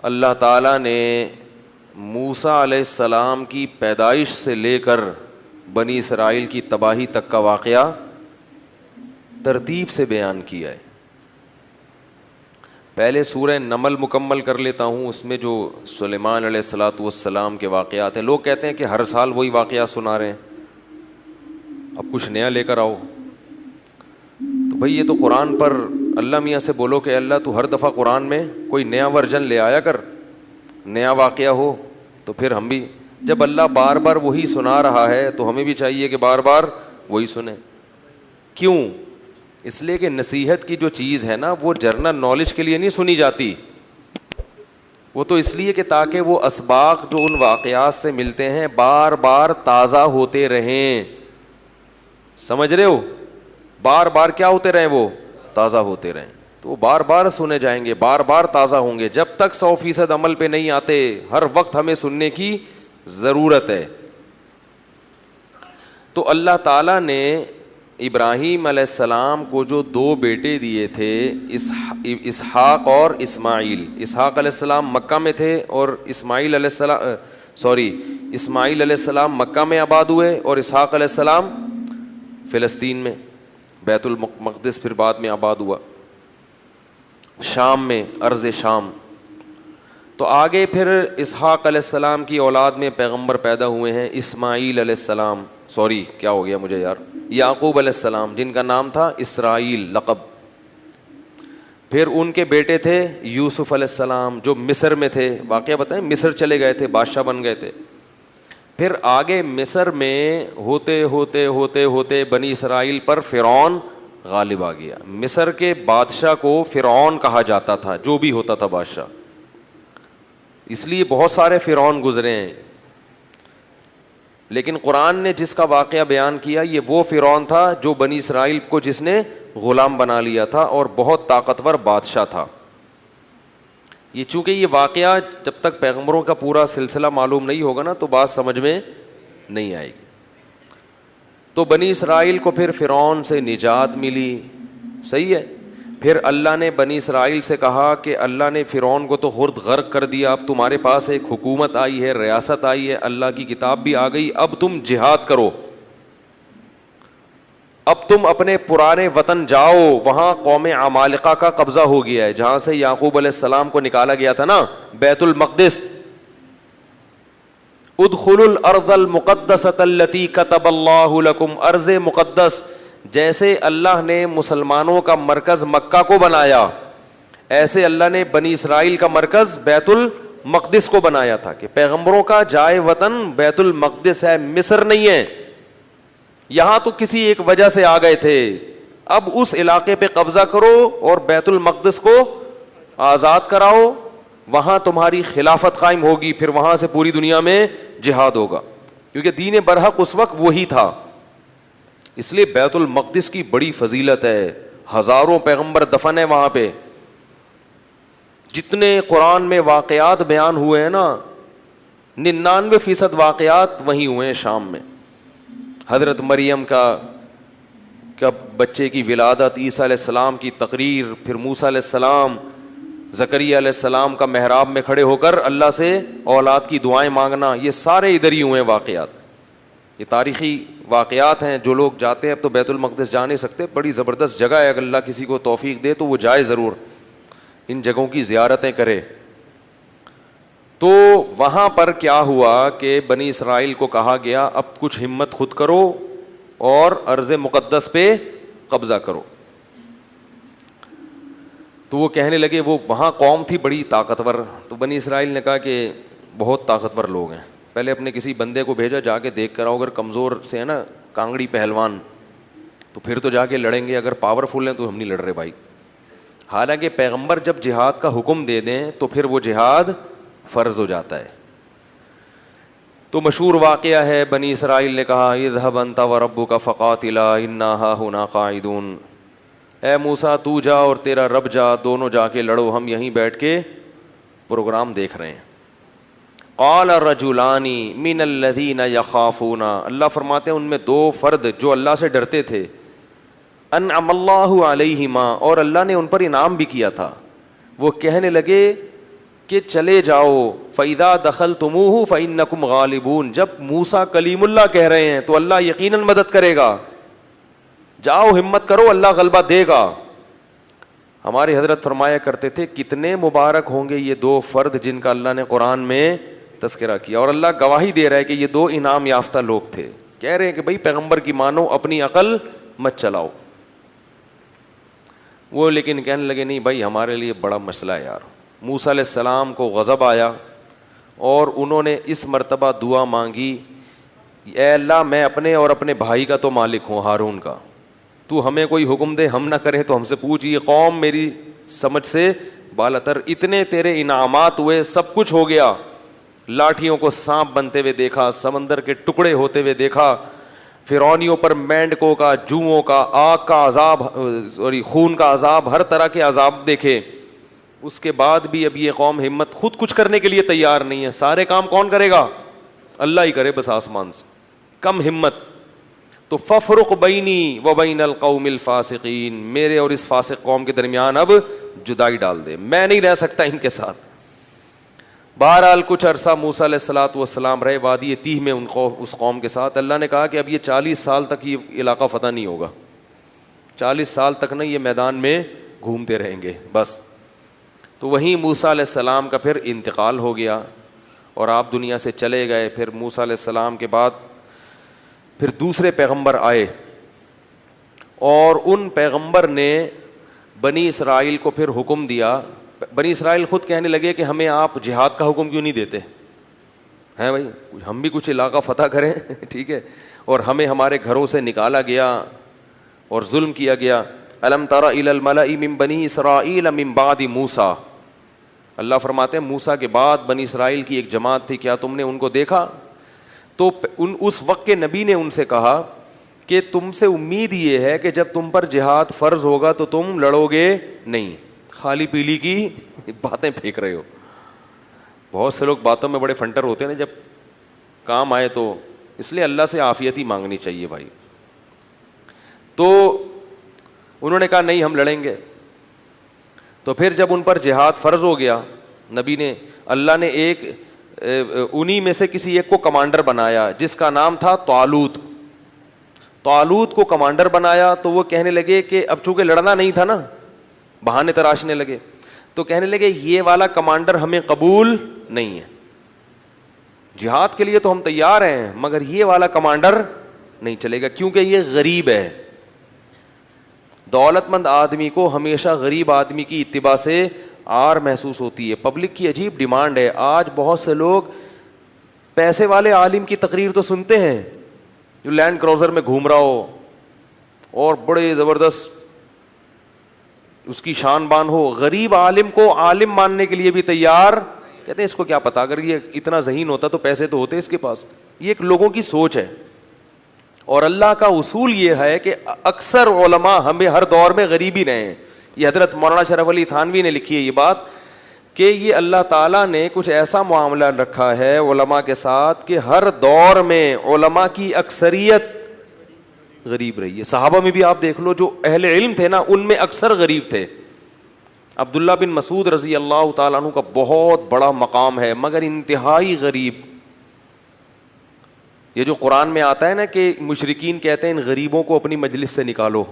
اللہ تعالیٰ نے موسیٰ علیہ السلام کی پیدائش سے لے کر بنی اسرائیل کی تباہی تک کا واقعہ ترتیب سے بیان کیا ہے. پہلے سورہ نمل مکمل کر لیتا ہوں. اس میں جو سلیمان علیہ الصلاۃ والسلام کے واقعات ہیں, لوگ کہتے ہیں کہ ہر سال وہی واقعات سنا رہے ہیں, اب کچھ نیا لے کر آؤ. تو بھئی یہ تو قرآن پر اللہ میاں سے بولو کہ اللہ تو ہر دفعہ قرآن میں کوئی نیا ورژن لے آیا کر, نیا واقعہ ہو. تو پھر ہم بھی, جب اللہ بار بار وہی سنا رہا ہے تو ہمیں بھی چاہیے کہ بار بار وہی سنیں. کیوں؟ اس لیے کہ نصیحت کی جو چیز ہے نا وہ جرنل نالج کے لیے نہیں سنی جاتی, وہ تو اس لیے کہ تاکہ وہ اسباق جو ان واقعات سے ملتے ہیں بار بار تازہ ہوتے رہیں. سمجھ رہے ہو؟ بار بار کیا ہوتے رہیں, وہ تازہ ہوتے رہیں. تو وہ بار بار سنے جائیں گے, بار بار تازہ ہوں گے. جب تک 100% عمل پہ نہیں آتے, ہر وقت ہمیں سننے کی ضرورت ہے. تو اللہ تعالیٰ نے ابراہیم علیہ السلام کو جو 2 بیٹے دیے تھے, اسحاق اور اسماعیل. اسحاق علیہ السلام مکہ میں تھے اور اسماعیل علیہ السلام مکہ میں آباد ہوئے اور اسحاق علیہ السلام فلسطین میں, بیت المقدس پھر بعد میں آباد ہوا, شام میں, ارض شام. تو آگے پھر اسحاق علیہ السلام کی اولاد میں پیغمبر پیدا ہوئے ہیں, اسماعیل علیہ السلام, کیا ہو گیا مجھے یار, یعقوب علیہ السلام جن کا نام تھا اسرائیل لقب. پھر ان کے بیٹے تھے یوسف علیہ السلام جو مصر میں تھے, واقعہ بتائیں, مصر چلے گئے تھے, بادشاہ بن گئے تھے. پھر آگے مصر میں ہوتے ہوتے ہوتے ہوتے بنی اسرائیل پر فرعون غالب آ گیا. مصر کے بادشاہ کو فرعون کہا جاتا تھا, جو بھی ہوتا تھا بادشاہ, اس لیے بہت سارے فرعون گزرے ہیں. لیکن قرآن نے جس کا واقعہ بیان کیا یہ وہ فرعون تھا جو بنی اسرائیل کو جس نے غلام بنا لیا تھا اور بہت طاقتور بادشاہ تھا. یہ چونکہ یہ واقعہ جب تک پیغمبروں کا پورا سلسلہ معلوم نہیں ہوگا نا تو بات سمجھ میں نہیں آئے گی. تو بنی اسرائیل کو پھر فرعون سے نجات ملی, صحیح ہے. پھر اللہ نے بنی اسرائیل سے کہا کہ اللہ نے فرعون کو تو خرد غرق کر دیا, اب تمہارے پاس ایک حکومت آئی ہے, ریاست آئی ہے, اللہ کی کتاب بھی آ گئی, اب تم جہاد کرو, اب تم اپنے پرانے وطن جاؤ. وہاں قوم عمالقہ کا قبضہ ہو گیا ہے, جہاں سے یعقوب علیہ السلام کو نکالا گیا تھا نا, بیت المقدس. ادخلوا الارض المقدسۃ التی کتب اللہ لکم, ارض مقدس. جیسے اللہ نے مسلمانوں کا مرکز مکہ کو بنایا, ایسے اللہ نے بنی اسرائیل کا مرکز بیت المقدس کو بنایا تھا کہ پیغمبروں کا جائے وطن بیت المقدس ہے, مصر نہیں ہے. یہاں تو کسی ایک وجہ سے آ گئے تھے, اب اس علاقے پہ قبضہ کرو اور بیت المقدس کو آزاد کراؤ, وہاں تمہاری خلافت قائم ہوگی, پھر وہاں سے پوری دنیا میں جہاد ہوگا, کیونکہ دین برحق اس وقت وہی تھا. اس لیے بیت المقدس کی بڑی فضیلت ہے, ہزاروں پیغمبر دفن ہیں وہاں پہ. جتنے قرآن میں واقعات بیان ہوئے ہیں نا, 99% واقعات وہیں ہوئے ہیں شام میں. حضرت مریم کا بچے کی ولادت, عیسیٰ علیہ السلام کی تقریر, پھر موسیٰ علیہ السلام, زکریا علیہ السلام کا محراب میں کھڑے ہو کر اللہ سے اولاد کی دعائیں مانگنا, یہ سارے ادھر ہی ہوئے ہیں واقعات. یہ تاریخی واقعات ہیں. جو لوگ جاتے ہیں, اب تو بیت المقدس جا نہیں سکتے, بڑی زبردست جگہ ہے, اگر اللہ کسی کو توفیق دے تو وہ جائے ضرور, ان جگہوں کی زیارتیں کرے. تو وہاں پر کیا ہوا کہ بنی اسرائیل کو کہا گیا اب کچھ ہمت خود کرو اور ارض مقدس پہ قبضہ کرو. تو وہ کہنے لگے, وہ وہاں قوم تھی بڑی طاقتور, تو بنی اسرائیل نے کہا کہ بہت طاقتور لوگ ہیں, پہلے اپنے کسی بندے کو بھیجا, جا کے دیکھ کر آؤ, اگر کمزور سے ہے نا کانگڑی پہلوان تو پھر تو جا کے لڑیں گے, اگر پاورفل ہیں تو ہم نہیں لڑ رہے بھائی. حالانکہ پیغمبر جب جہاد کا حکم دے دیں تو پھر وہ جہاد فرض ہو جاتا ہے. تو مشہور واقعہ ہے, بنی اسرائیل نے کہا اذهب انت وربك فقاتلا انا هاهنا قاعدون, اے موسیٰ تو جا اور تیرا رب جا, دونوں جا کے لڑو, ہم یہیں بیٹھ کے پروگرام دیکھ رہے ہیں. قال رجلان من الذین یخافون, اللہ فرماتے ہیں ان میں 2 فرد جو اللہ سے ڈرتے تھے, انعم اللہ علیہما, اور اللہ نے ان پر انعام بھی کیا تھا. وہ کہنے لگے کہ چلے جاؤ فَإِذَا دَخَلْتُمُوهُ فَإِنَّكُمْ غَالِبُونَ. جب موسیٰ کلیم اللہ کہہ رہے ہیں تو اللہ یقیناً مدد کرے گا. جاؤ ہمت کرو, اللہ غلبہ دے گا. ہمارے حضرت فرمایا کرتے تھے کتنے مبارک ہوں گے یہ دو فرد جن کا اللہ نے قرآن میں تذکرہ کیا, اور اللہ گواہی دے رہا ہے کہ یہ دو انعام یافتہ لوگ تھے. کہہ رہے ہیں کہ بھائی پیغمبر کی مانو, اپنی عقل مت چلاؤ. وہ لیکن کہنے لگے نہیں بھائی ہمارے لیے بڑا مسئلہ ہے یار. موسیٰ علیہ السلام کو غضب آیا اور انہوں نے اس مرتبہ دعا مانگی, اے اللہ میں اپنے اور اپنے بھائی کا تو مالک ہوں, ہارون کا, تو ہمیں کوئی حکم دے, ہم نہ کریں تو ہم سے پوچھ. یہ قوم میری سمجھ سے بالاتر, اتنے تیرے انعامات ہوئے, سب کچھ ہو گیا, لاٹھیوں کو سانپ بنتے ہوئے دیکھا, سمندر کے ٹکڑے ہوتے ہوئے دیکھا, فرعونیوں پر مینڈکوں کا, جوؤں کا, آگ کا عذاب, خون کا عذاب, ہر طرح کے عذاب دیکھے. اس کے بعد بھی اب یہ قوم ہمت خود کچھ کرنے کے لیے تیار نہیں ہے. سارے کام کون کرے گا؟ اللہ ہی کرے بس آسمان سے. کم ہمت. تو ففرق بینی و بین القوم الفاسقین, میرے اور اس فاسق قوم کے درمیان اب جدائی ڈال دے, میں نہیں رہ سکتا ان کے ساتھ. بہرحال کچھ عرصہ موسیٰ علیہ الصلوۃ والسلام رہے وادی تیہ میں اس قوم کے ساتھ. اللہ نے کہا کہ اب یہ 40 سال تک یہ علاقہ فتح نہیں ہوگا, 40 سال تک نہیں, یہ میدان میں گھومتے رہیں گے بس. تو وہیں موسیٰ علیہ السلام کا پھر انتقال ہو گیا اور آپ دنیا سے چلے گئے. پھر موسیٰ علیہ السلام کے بعد پھر دوسرے پیغمبر آئے اور ان پیغمبر نے بنی اسرائیل کو پھر حکم دیا. بنی اسرائیل خود کہنے لگے کہ ہمیں آپ جہاد کا حکم کیوں نہیں دیتے ہیں بھائی, ہم بھی کچھ علاقہ فتح کریں ٹھیک ہے, اور ہمیں ہمارے گھروں سے نکالا گیا اور ظلم کیا گیا. الم تر الی الملأ من بنی اسرائیل من بعد موسیٰ, اللہ فرماتے ہیں موسیٰ کے بعد بنی اسرائیل کی ایک جماعت تھی, کیا تم نے ان کو دیکھا؟ تو اس وقت کے نبی نے ان سے کہا کہ تم سے امید یہ ہے کہ جب تم پر جہاد فرض ہوگا تو تم لڑو گے نہیں, خالی پیلی کی باتیں پھینک رہے ہو. بہت سے لوگ باتوں میں بڑے فنٹر ہوتے ہیں نا, جب کام آئے تو, اس لیے اللہ سے عافیت ہی مانگنی چاہیے بھائی. تو انہوں نے کہا نہیں ہم لڑیں گے. تو پھر جب ان پر جہاد فرض ہو گیا, نبی نے, اللہ نے ایک انہی میں سے کسی ایک کو کمانڈر بنایا جس کا نام تھا طالوت. طالوت کو کمانڈر بنایا تو وہ کہنے لگے کہ اب چونکہ لڑنا نہیں تھا نا, بہانے تراشنے لگے, تو کہنے لگے یہ والا کمانڈر ہمیں قبول نہیں ہے, جہاد کے لیے تو ہم تیار ہیں مگر یہ والا کمانڈر نہیں چلے گا کیونکہ یہ غریب ہے. دولت مند آدمی کو ہمیشہ غریب آدمی کی اتباع سے آر محسوس ہوتی ہے. پبلک کی عجیب ڈیمانڈ ہے. آج بہت سے لوگ پیسے والے عالم کی تقریر تو سنتے ہیں جو لینڈ کروزر میں گھوم رہا ہو اور بڑے زبردست اس کی شان بان ہو, غریب عالم کو عالم ماننے کے لیے بھی تیار. کہتے ہیں اس کو کیا پتا, اگر یہ اتنا ذہین ہوتا تو پیسے تو ہوتے اس کے پاس. یہ ایک لوگوں کی سوچ ہے. اور اللہ کا اصول یہ ہے کہ اکثر علماء ہمیں ہر دور میں غریب ہی رہے ہیں. یہ حضرت مولانا شرف علی تھانوی نے لکھی ہے یہ بات کہ یہ اللہ تعالیٰ نے کچھ ایسا معاملہ رکھا ہے علماء کے ساتھ کہ ہر دور میں علماء کی اکثریت غریب رہی ہے. صحابہ میں بھی آپ دیکھ لو, جو اہل علم تھے نا ان میں اکثر غریب تھے. عبداللہ بن مسعود رضی اللہ تعالیٰ عنہ کا بہت بڑا مقام ہے مگر انتہائی غریب. یہ جو قرآن میں آتا ہے نا کہ مشرکین کہتے ہیں ان غریبوں کو اپنی مجلس سے نکالو,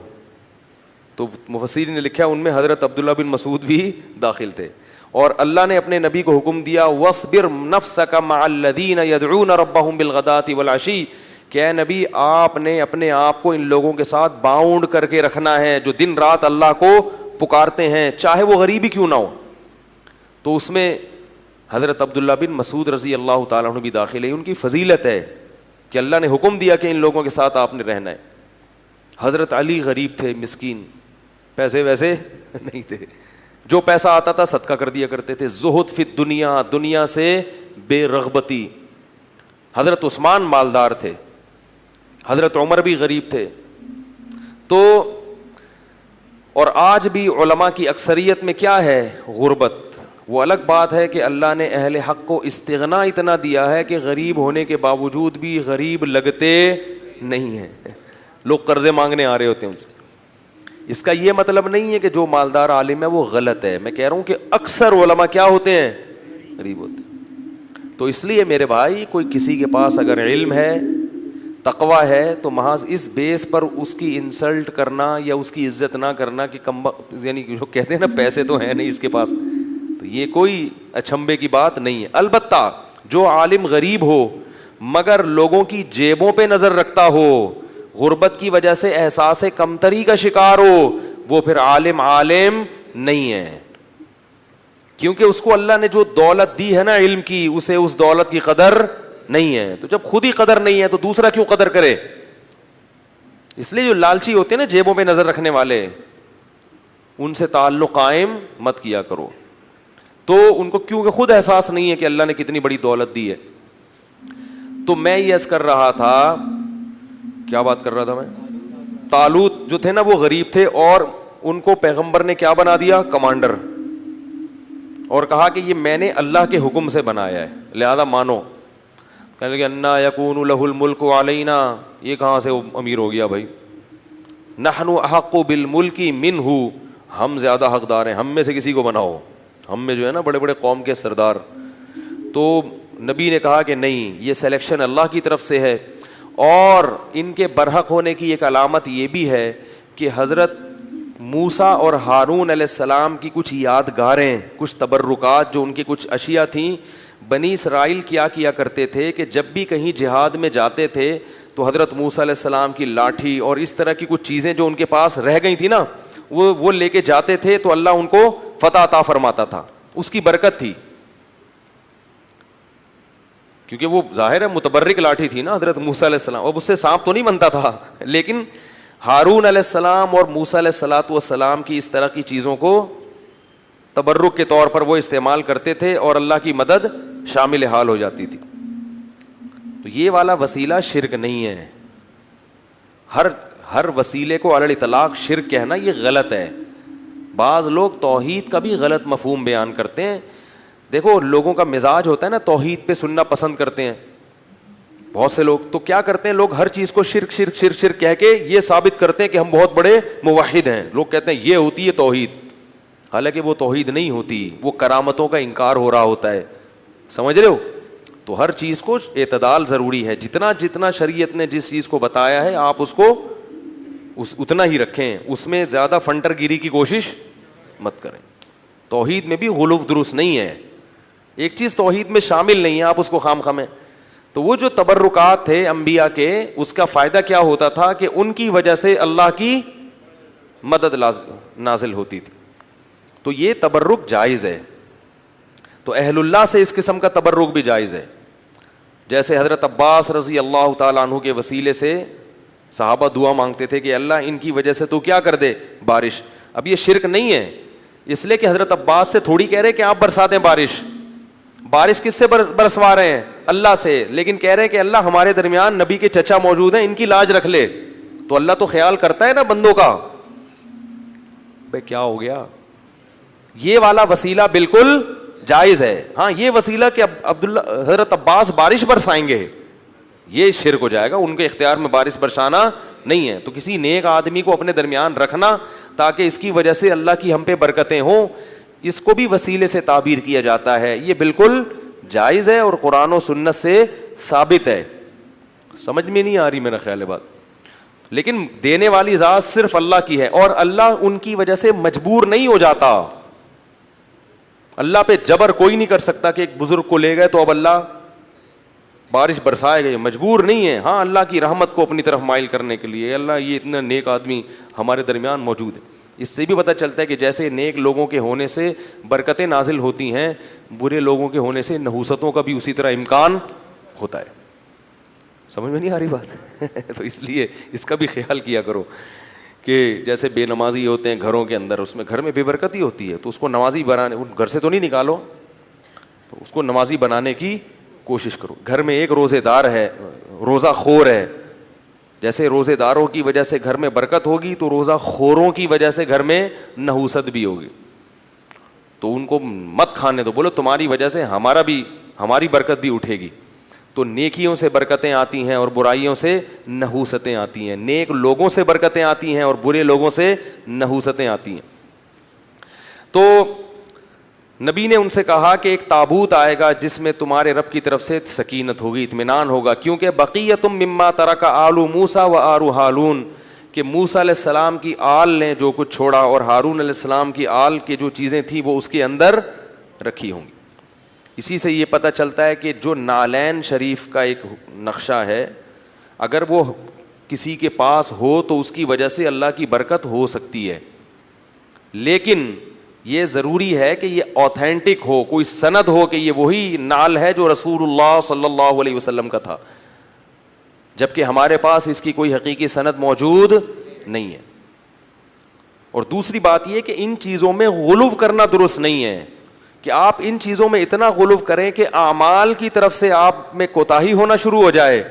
تو مفسرین نے لکھا ان میں حضرت عبداللہ بن مسعود بھی داخل تھے. اور اللہ نے اپنے نبی کو حکم دیا وَاصْبِرْ نَفْسَكَ مَعَ الَّذِينَ يَدْعُونَ رَبَّهُمْ بِالْغَدَاةِ وَالْعَشِيِّ, کہ اے نبی آپ نے اپنے آپ کو ان لوگوں کے ساتھ باؤنڈ کر کے رکھنا ہے جو دن رات اللہ کو پکارتے ہیں چاہے وہ غریب ہی کیوں نہ ہو. تو اس میں حضرت عبداللہ بن مسعود رضی اللہ تعالیٰ عنہ بھی داخل ہے. ان کی فضیلت ہے کہ اللہ نے حکم دیا کہ ان لوگوں کے ساتھ آپ نے رہنا ہے. حضرت علی غریب تھے, مسکین, پیسے ویسے نہیں تھے, جو پیسہ آتا تھا صدقہ کر دیا کرتے تھے. زہد فی الدنیا, دنیا سے بے رغبتی. حضرت عثمان مالدار تھے, حضرت عمر بھی غریب تھے. تو اور آج بھی علماء کی اکثریت میں کیا ہے؟ غربت. وہ الگ بات ہے کہ اللہ نے اہل حق کو استغنا اتنا دیا ہے کہ غریب ہونے کے باوجود بھی غریب لگتے نہیں ہیں. لوگ قرضے مانگنے آ رہے ہوتے ہیں ان سے. اس کا یہ مطلب نہیں ہے کہ جو مالدار عالم ہے وہ غلط ہے. میں کہہ رہا ہوں کہ اکثر علماء کیا ہوتے ہیں؟ غریب ہوتے ہیں. تو اس لیے میرے بھائی کوئی کسی کے پاس اگر علم ہے, تقوی ہے, تو محض اس بیس پر اس کی انسلٹ کرنا یا اس کی عزت نہ کرنا کہ یعنی جو کہتے ہیں نا پیسے تو ہیں نہیں اس کے پاس, تو یہ کوئی اچھمبے کی بات نہیں ہے. البتہ جو عالم غریب ہو مگر لوگوں کی جیبوں پہ نظر رکھتا ہو, غربت کی وجہ سے احساس کمتری کا شکار ہو, وہ پھر عالم نہیں ہے, کیونکہ اس کو اللہ نے جو دولت دی ہے نا علم کی, اسے اس دولت کی قدر نہیں ہے. تو جب خود ہی قدر نہیں ہے تو دوسرا کیوں قدر کرے؟ اس لیے جو لالچی ہوتے ہیں نا جیبوں پہ نظر رکھنے والے, ان سے تعلق قائم مت کیا کرو. تو ان کو کیونکہ خود احساس نہیں ہے کہ اللہ نے کتنی بڑی دولت دی ہے. تو میں یہ عرض کر رہا تھا, کیا بات کر رہا تھا میں, طالوت جو تھے نا وہ غریب تھے اور ان کو پیغمبر نے کیا بنا دیا؟ کمانڈر, اور کہا کہ یہ میں نے اللہ کے حکم سے بنایا ہے لہذا مانو. کہنے لگے انا یکون لہ الملک علینا, یہ کہاں سے وہ امیر ہو گیا بھائی؟ نحن احق بالملک منہ, ہم زیادہ حقدار ہیں, ہم میں سے کسی کو بناؤ, ہم میں جو ہے نا بڑے بڑے قوم کے سردار. تو نبی نے کہا کہ نہیں, یہ سلیکشن اللہ کی طرف سے ہے. اور ان کے برحق ہونے کی ایک علامت یہ بھی ہے کہ حضرت موسیٰ اور ہارون علیہ السلام کی کچھ یادگاریں, کچھ تبرکات, جو ان کی کچھ اشیاء تھیں. بنی اسرائیل کیا کرتے تھے کہ جب بھی کہیں جہاد میں جاتے تھے تو حضرت موسیٰ علیہ السلام کی لاٹھی اور اس طرح کی کچھ چیزیں جو ان کے پاس رہ گئی تھی نا, وہ لے کے جاتے تھے تو اللہ ان کو فتح عطا فرماتا تھا, اس کی برکت تھی. کیونکہ وہ ظاہر ہے متبرک لاٹھی تھی نا حضرت موسیٰ علیہ السلام, اب اس سے سانپ تو نہیں بنتا تھا, لیکن ہارون علیہ السلام اور موسیٰ علیہ السلام کی اس طرح کی چیزوں کو تبرک کے طور پر وہ استعمال کرتے تھے اور اللہ کی مدد شامل حال ہو جاتی تھی. تو یہ والا وسیلہ شرک نہیں ہے. ہر وسیلے کو علی الاطلاق شرک کہنا یہ غلط ہے. بعض لوگ توحید کا بھی غلط مفہوم بیان کرتے ہیں. دیکھو لوگوں کا مزاج ہوتا ہے نا توحید پہ سننا پسند کرتے ہیں بہت سے لوگ. تو کیا کرتے ہیں لوگ, ہر چیز کو شرک شرک شرک شرک کہہ کے یہ ثابت کرتے ہیں کہ ہم بہت بڑے موحد ہیں. لوگ کہتے ہیں یہ ہوتی ہے توحید, حالانکہ وہ توحید نہیں ہوتی, وہ کرامتوں کا انکار ہو رہا ہوتا ہے. سمجھ رہے ہو؟ تو ہر چیز کو اعتدال ضروری ہے. جتنا شریعت نے جس چیز کو بتایا ہے آپ اس کو اتنا ہی رکھیں, اس میں زیادہ فنٹر گیری کی کوشش مت کریں. توحید میں بھی غلو درست نہیں ہے, ایک چیز توحید میں شامل نہیں ہے آپ اس کو خام خامیں. تو وہ جو تبرکات تھے انبیاء کے, اس کا فائدہ کیا ہوتا تھا کہ ان کی وجہ سے اللہ کی مدد نازل ہوتی تھی. تو یہ تبرک جائز ہے. تو اہل اللہ سے اس قسم کا تبرک بھی جائز ہے. جیسے حضرت عباس رضی اللہ تعالیٰ عنہ کے وسیلے سے صحابہ دعا مانگتے تھے کہ اللہ ان کی وجہ سے تو کیا کر دے بارش. اب یہ شرک نہیں ہے, اس لیے کہ حضرت عباس سے تھوڑی کہہ رہے کہ آپ برسا دیں بارش. بارش کس سے برسوا رہے ہیں؟ اللہ سے. لیکن کہہ رہے ہیں کہ اللہ ہمارے درمیان نبی کے چچا موجود ہیں, ان کی لاج رکھ لے. تو اللہ تو خیال کرتا ہے نا بندوں کا. بھائی کیا ہو گیا؟ یہ والا وسیلہ بالکل جائز ہے. ہاں یہ وسیلہ کہ حضرت عباس بارش برسائیں گے, یہ شرک ہو جائے گا. ان کے اختیار میں بارش برسانا نہیں ہے. تو کسی نیک آدمی کو اپنے درمیان رکھنا تاکہ اس کی وجہ سے اللہ کی ہم پہ برکتیں ہوں, اس کو بھی وسیلے سے تعبیر کیا جاتا ہے. یہ بالکل جائز ہے اور قرآن و سنت سے ثابت ہے. سمجھ میں نہیں آ رہی میرا خیال ہے بات. لیکن دینے والی ذات صرف اللہ کی ہے, اور اللہ ان کی وجہ سے مجبور نہیں ہو جاتا. اللہ پہ جبر کوئی نہیں کر سکتا کہ ایک بزرگ کو لے گئے تو اب اللہ بارش برسائے گا, مجبور نہیں ہے. ہاں اللہ کی رحمت کو اپنی طرف مائل کرنے کے لیے اللہ یہ اتنا نیک آدمی ہمارے درمیان موجود ہے. اس سے بھی پتہ چلتا ہے کہ جیسے نیک لوگوں کے ہونے سے برکتیں نازل ہوتی ہیں, برے لوگوں کے ہونے سے نحوستوں کا بھی اسی طرح امکان ہوتا ہے. سمجھ میں نہیں آ رہی بات؟ تو اس لیے اس کا بھی خیال کیا کرو کہ جیسے بے نمازی ہوتے ہیں گھروں کے اندر, اس میں گھر میں بے برکتی ہوتی ہے, تو اس کو نمازی بنانے, گھر سے تو نہیں نکالو, تو اس کو نمازی بنانے کی کوشش کرو. گھر میں ایک روزے دار ہے, روزہ خور ہے, جیسے روزے داروں کی وجہ سے گھر میں برکت ہوگی تو روزہ خوروں کی وجہ سے گھر میں نحوست بھی ہوگی. تو ان کو مت کھانے دو, بولو تمہاری وجہ سے ہماری برکت بھی اٹھے گی. تو نیکیوں سے برکتیں آتی ہیں اور برائیوں سے نحوستیں آتی ہیں. نیک لوگوں سے برکتیں آتی ہیں اور برے لوگوں سے نحوستیں آتی ہیں. تو نبی نے ان سے کہا کہ ایک تابوت آئے گا جس میں تمہارے رب کی طرف سے سکینت ہوگی, اطمینان ہوگا, کیونکہ بقیۃ مما ترک آل موسیٰ و آل ہارون, کہ موسیٰ علیہ السلام کی آل نے جو کچھ چھوڑا اور ہارون علیہ السلام کی آل کی جو چیزیں تھیں وہ اس کے اندر رکھی ہوں گی. اسی سے یہ پتہ چلتا ہے کہ جو نالین شریف کا ایک نقشہ ہے, اگر وہ کسی کے پاس ہو تو اس کی وجہ سے اللہ کی برکت ہو سکتی ہے, لیکن یہ ضروری ہے کہ یہ اوتھینٹک ہو, کوئی سند ہو کہ یہ وہی نال ہے جو رسول اللہ صلی اللہ علیہ وسلم کا تھا, جبکہ ہمارے پاس اس کی کوئی حقیقی سند موجود نہیں ہے. اور دوسری بات یہ کہ ان چیزوں میں غلو کرنا درست نہیں ہے, کہ آپ ان چیزوں میں اتنا غلو کریں کہ اعمال کی طرف سے آپ میں کوتاہی ہونا شروع ہو جائے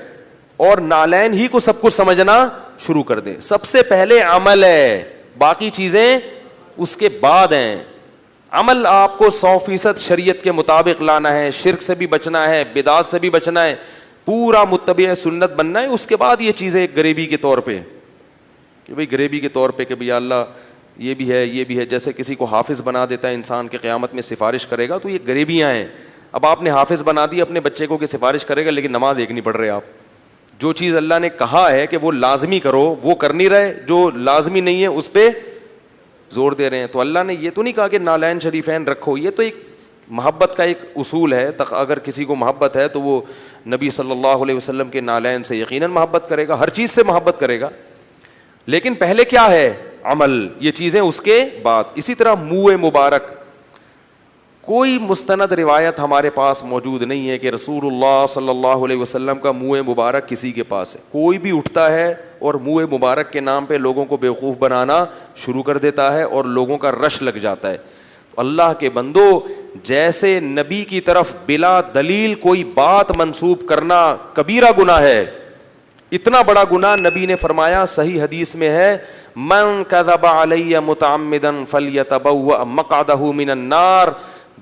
اور نالین ہی کو سب کچھ سمجھنا شروع کر دیں. سب سے پہلے عمل ہے, باقی چیزیں اس کے بعد ہیں. عمل آپ کو 100% شریعت کے مطابق لانا ہے, شرک سے بھی بچنا ہے, بدعات سے بھی بچنا ہے, پورا متبع سنت بننا ہے. اس کے بعد یہ چیزیں غریبی کے طور پہ, کہ بھئی غریبی کے طور پہ کہ بھئی اللہ یہ بھی ہے یہ بھی ہے, جیسے کسی کو حافظ بنا دیتا ہے انسان کے قیامت میں سفارش کرے گا, تو یہ غریبیاں ہیں. اب آپ نے حافظ بنا دی اپنے بچے کو کہ سفارش کرے گا, لیکن نماز ایک نہیں پڑھ رہے آپ. جو چیز اللہ نے کہا ہے کہ وہ لازمی کرو وہ کر نہیں رہے, جو لازمی نہیں ہے اس پہ زور دے رہے ہیں. تو اللہ نے یہ تو نہیں کہا کہ نالین شریفین رکھو, یہ تو ایک محبت کا ایک اصول ہے. اگر کسی کو محبت ہے تو وہ نبی صلی اللہ علیہ وسلم کے نالین سے یقیناً محبت کرے گا, ہر چیز سے محبت کرے گا, لیکن پہلے کیا ہے عمل, یہ چیزیں اس کے بعد. اسی طرح منہ مبارک, کوئی مستند روایت ہمارے پاس موجود نہیں ہے کہ رسول اللہ صلی اللہ علیہ وسلم کا منہ مبارک کسی کے پاس ہے. کوئی بھی اٹھتا ہے اور منہ مبارک کے نام پہ لوگوں کو بیوقوف بنانا شروع کر دیتا ہے اور لوگوں کا رش لگ جاتا ہے. اللہ کے بندو, جیسے نبی کی طرف بلا دلیل کوئی بات منسوب کرنا کبیرہ گناہ ہے, اتنا بڑا گناہ نبی نے فرمایا, صحیح حدیث میں ہے, من کذب علی متعمدا فلیتبوأ مقعدہ من النار,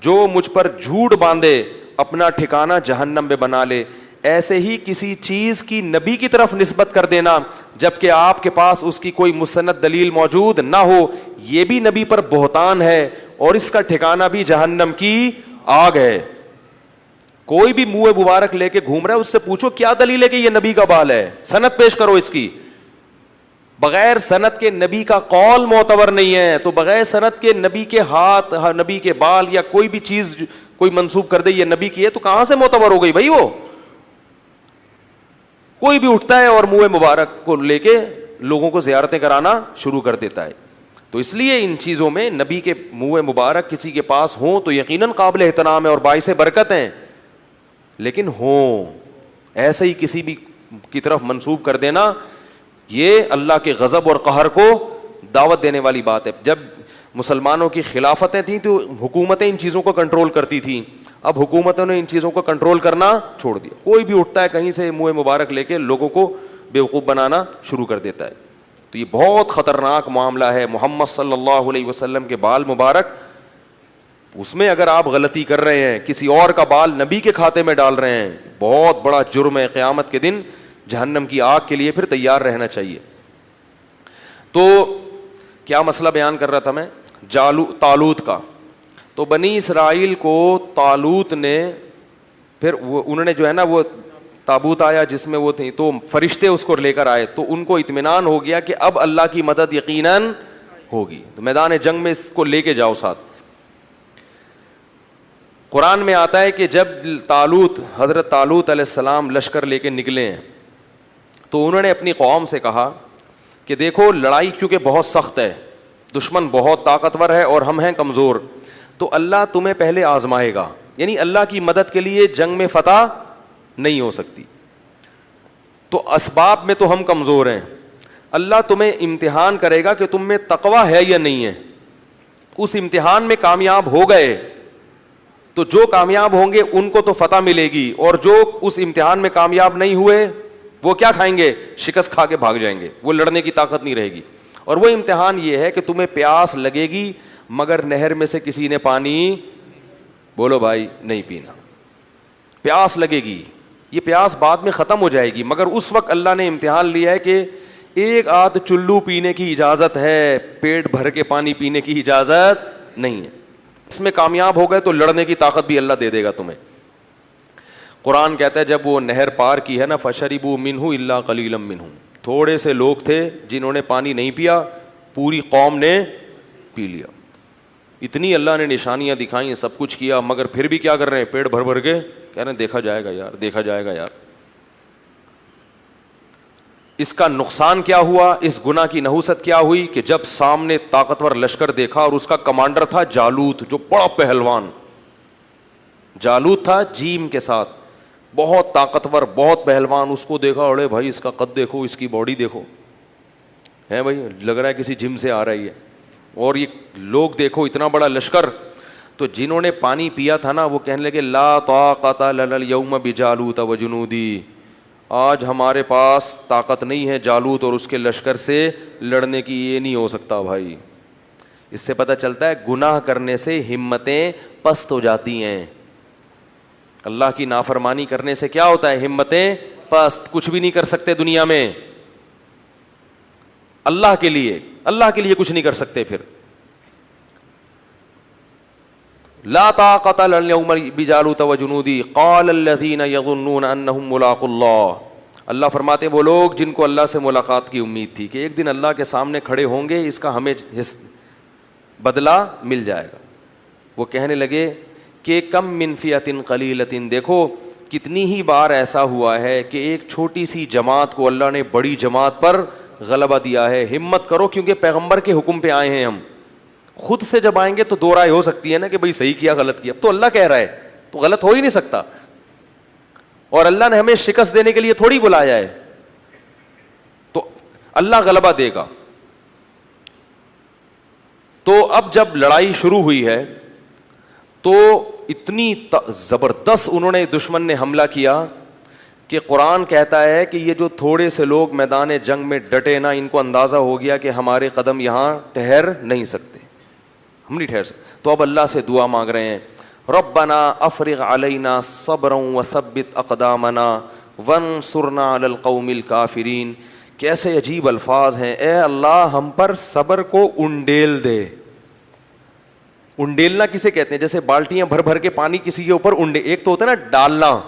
جو مجھ پر جھوٹ باندھے اپنا ٹھکانہ جہنم میں بنا لے. ایسے ہی کسی چیز کی نبی کی طرف نسبت کر دینا جبکہ آپ کے پاس اس کی کوئی مستند دلیل موجود نہ ہو, یہ بھی نبی پر بہتان ہے اور اس کا ٹھکانہ بھی جہنم کی آگ ہے. کوئی بھی منہ مبارک لے کے گھوم رہا ہے, اس سے پوچھو کیا دلیل ہے کہ یہ نبی کا بال ہے, سند پیش کرو اس کی. بغیر سند کے نبی کا قول معتبر نہیں ہے, تو بغیر سند کے نبی کے ہاتھ, نبی کے بال یا کوئی بھی چیز کوئی منسوب کر دے یہ نبی کی ہے, تو کہاں سے معتبر ہو گئی بھائی وہ. کوئی بھی اٹھتا ہے اور منہ مبارک کو لے کے لوگوں کو زیارتیں کرانا شروع کر دیتا ہے. تو اس لیے ان چیزوں میں نبی کے منہ مبارک کسی کے پاس ہوں تو یقیناً قابل احترام ہے اور باعث برکت ہیں, لیکن ہوں ایسے ہی کسی بھی کی طرف منسوب کر دینا, یہ اللہ کے غضب اور قہر کو دعوت دینے والی بات ہے. جب مسلمانوں کی خلافتیں تھیں تو حکومتیں ان چیزوں کو کنٹرول کرتی تھیں, اب حکومتوں نے ان چیزوں کو کنٹرول کرنا چھوڑ دیا. کوئی بھی اٹھتا ہے کہیں سے منہ مبارک لے کے لوگوں کو بیوقوف بنانا شروع کر دیتا ہے. تو یہ بہت خطرناک معاملہ ہے. محمد صلی اللہ علیہ وسلم کے بال مبارک, اس میں اگر آپ غلطی کر رہے ہیں, کسی اور کا بال نبی کے کھاتے میں ڈال رہے ہیں, بہت بڑا جرم ہے. قیامت کے دن جہنم کی آگ کے لیے پھر تیار رہنا چاہیے. تو کیا مسئلہ بیان کر رہا تھا میں, طالوت کا. تو بنی اسرائیل کو طالوت نے پھر انہوں نے جو ہے نا وہ تابوت آیا جس میں وہ تھی, تو فرشتے اس کو لے کر آئے, تو ان کو اطمینان ہو گیا کہ اب اللہ کی مدد یقیناً ہوگی, تو میدان جنگ میں اس کو لے کے جاؤ ساتھ. قرآن میں آتا ہے کہ جب حضرت طالوت علیہ السلام لشکر لے کے نکلے ہیں تو انہوں نے اپنی قوم سے کہا کہ دیکھو لڑائی کیونکہ بہت سخت ہے, دشمن بہت طاقتور ہے اور ہم ہیں کمزور, تو اللہ تمہیں پہلے آزمائے گا. یعنی اللہ کی مدد کے لیے جنگ میں فتح نہیں ہو سکتی, تو اسباب میں تو ہم کمزور ہیں, اللہ تمہیں امتحان کرے گا کہ تم میں تقویٰ ہے یا نہیں ہے. اس امتحان میں کامیاب ہو گئے تو جو کامیاب ہوں گے ان کو تو فتح ملے گی, اور جو اس امتحان میں کامیاب نہیں ہوئے وہ کیا کھائیں گے, شکست کھا کے بھاگ جائیں گے, وہ لڑنے کی طاقت نہیں رہے گی. اور وہ امتحان یہ ہے کہ تمہیں پیاس لگے گی مگر نہر میں سے کسی نے پانی, بولو بھائی, نہیں پینا. پیاس لگے گی, یہ پیاس بعد میں ختم ہو جائے گی, مگر اس وقت اللہ نے امتحان لیا ہے کہ ایک آدھ چلو پینے کی اجازت ہے, پیٹ بھر کے پانی پینے کی اجازت نہیں ہے. اس میں کامیاب ہو گئے تو لڑنے کی طاقت بھی اللہ دے دے گا تمہیں. قرآن کہتا ہے جب وہ نہر پار کی ہے نا, فشربوا منہ الا قلیلا منہم, تھوڑے سے لوگ تھے جنہوں نے پانی نہیں پیا, پوری قوم نے پی لیا. اتنی اللہ نے نشانیاں دکھائیں, سب کچھ کیا, مگر پھر بھی کیا کر رہے ہیں, پیٹ بھر بھر کے کہہ رہے ہیں دیکھا جائے گا یار, دیکھا جائے گا یار. اس کا نقصان کیا ہوا, اس گناہ کی نحوست کیا ہوئی کہ جب سامنے طاقتور لشکر دیکھا اور اس کا کمانڈر تھا جالوت, جو بڑا پہلوان جالوت تھا جیم کے ساتھ, بہت طاقتور, بہت پہلوان. اس کو دیکھا, اڑے بھائی اس کا قد دیکھو, اس کی باڈی دیکھو, ہے بھائی لگ رہا ہے کسی جم سے آ رہی ہے. اور یہ لوگ دیکھو اتنا بڑا لشکر. تو جنہوں نے پانی پیا تھا نا وہ کہنے لگے لا طاقت لنا اليوم بجالوت وجنودی, آج ہمارے پاس طاقت نہیں ہے جالوت اور اس کے لشکر سے لڑنے کی, یہ نہیں ہو سکتا بھائی. اس سے پتہ چلتا ہے گناہ کرنے سے ہمتیں پست ہو جاتی ہیں. اللہ کی نافرمانی کرنے سے کیا ہوتا ہے, ہمتیں پست, کچھ بھی نہیں کر سکتے دنیا میں. اللہ کے لیے کچھ نہیں کر سکتے. پھر لا طاقت لنا اليوم بجالوت وجنودی قال الذين يظنون انهم ملاقو اللہ. اللہ فرماتے ہیں وہ لوگ جن کو اللہ سے ملاقات کی امید تھی کہ ایک دن اللہ کے سامنے کھڑے ہوں گے, اس کا ہمیں بدلہ مل جائے گا, وہ کہنے لگے کہ کم من فئۃ قلیلۃ, دیکھو کتنی ہی بار ایسا ہوا ہے کہ ایک چھوٹی سی جماعت کو اللہ نے بڑی جماعت پر غلبہ دیا ہے. ہمت کرو, کیونکہ پیغمبر کے حکم پہ آئے ہیں ہم. خود سے جب آئیں گے تو دو رائے ہو سکتی ہے نا کہ بھائی صحیح کیا غلط کیا, تو اللہ کہہ رہا ہے تو غلط ہو ہی نہیں سکتا. اور اللہ نے ہمیں شکست دینے کے لیے تھوڑی بلایا ہے, تو اللہ غلبہ دے گا. تو اب جب لڑائی شروع ہوئی ہے تو اتنی زبردست انہوں نے دشمن نے حملہ کیا کہ قرآن کہتا ہے کہ یہ جو تھوڑے سے لوگ میدان جنگ میں ڈٹے نا, ان کو اندازہ ہو گیا کہ ہمارے قدم یہاں ٹھہر نہیں سکتے, ہم نہیں ٹھہر سکتے. تو اب اللہ سے دعا مانگ رہے ہیں, ربنا افرغ علینا صبرا وثبت اقدامنا وانصرنا علی القوم الکافرین. کیسے عجیب الفاظ ہیں, اے اللہ ہم پر صبر کو انڈیل دے. انڈیلنا کسے کہتے ہیں, جیسے بالٹیاں بھر بھر کے پانی کسی کے اوپر انڈے, ایک تو ہوتا ہے نا ڈالنا,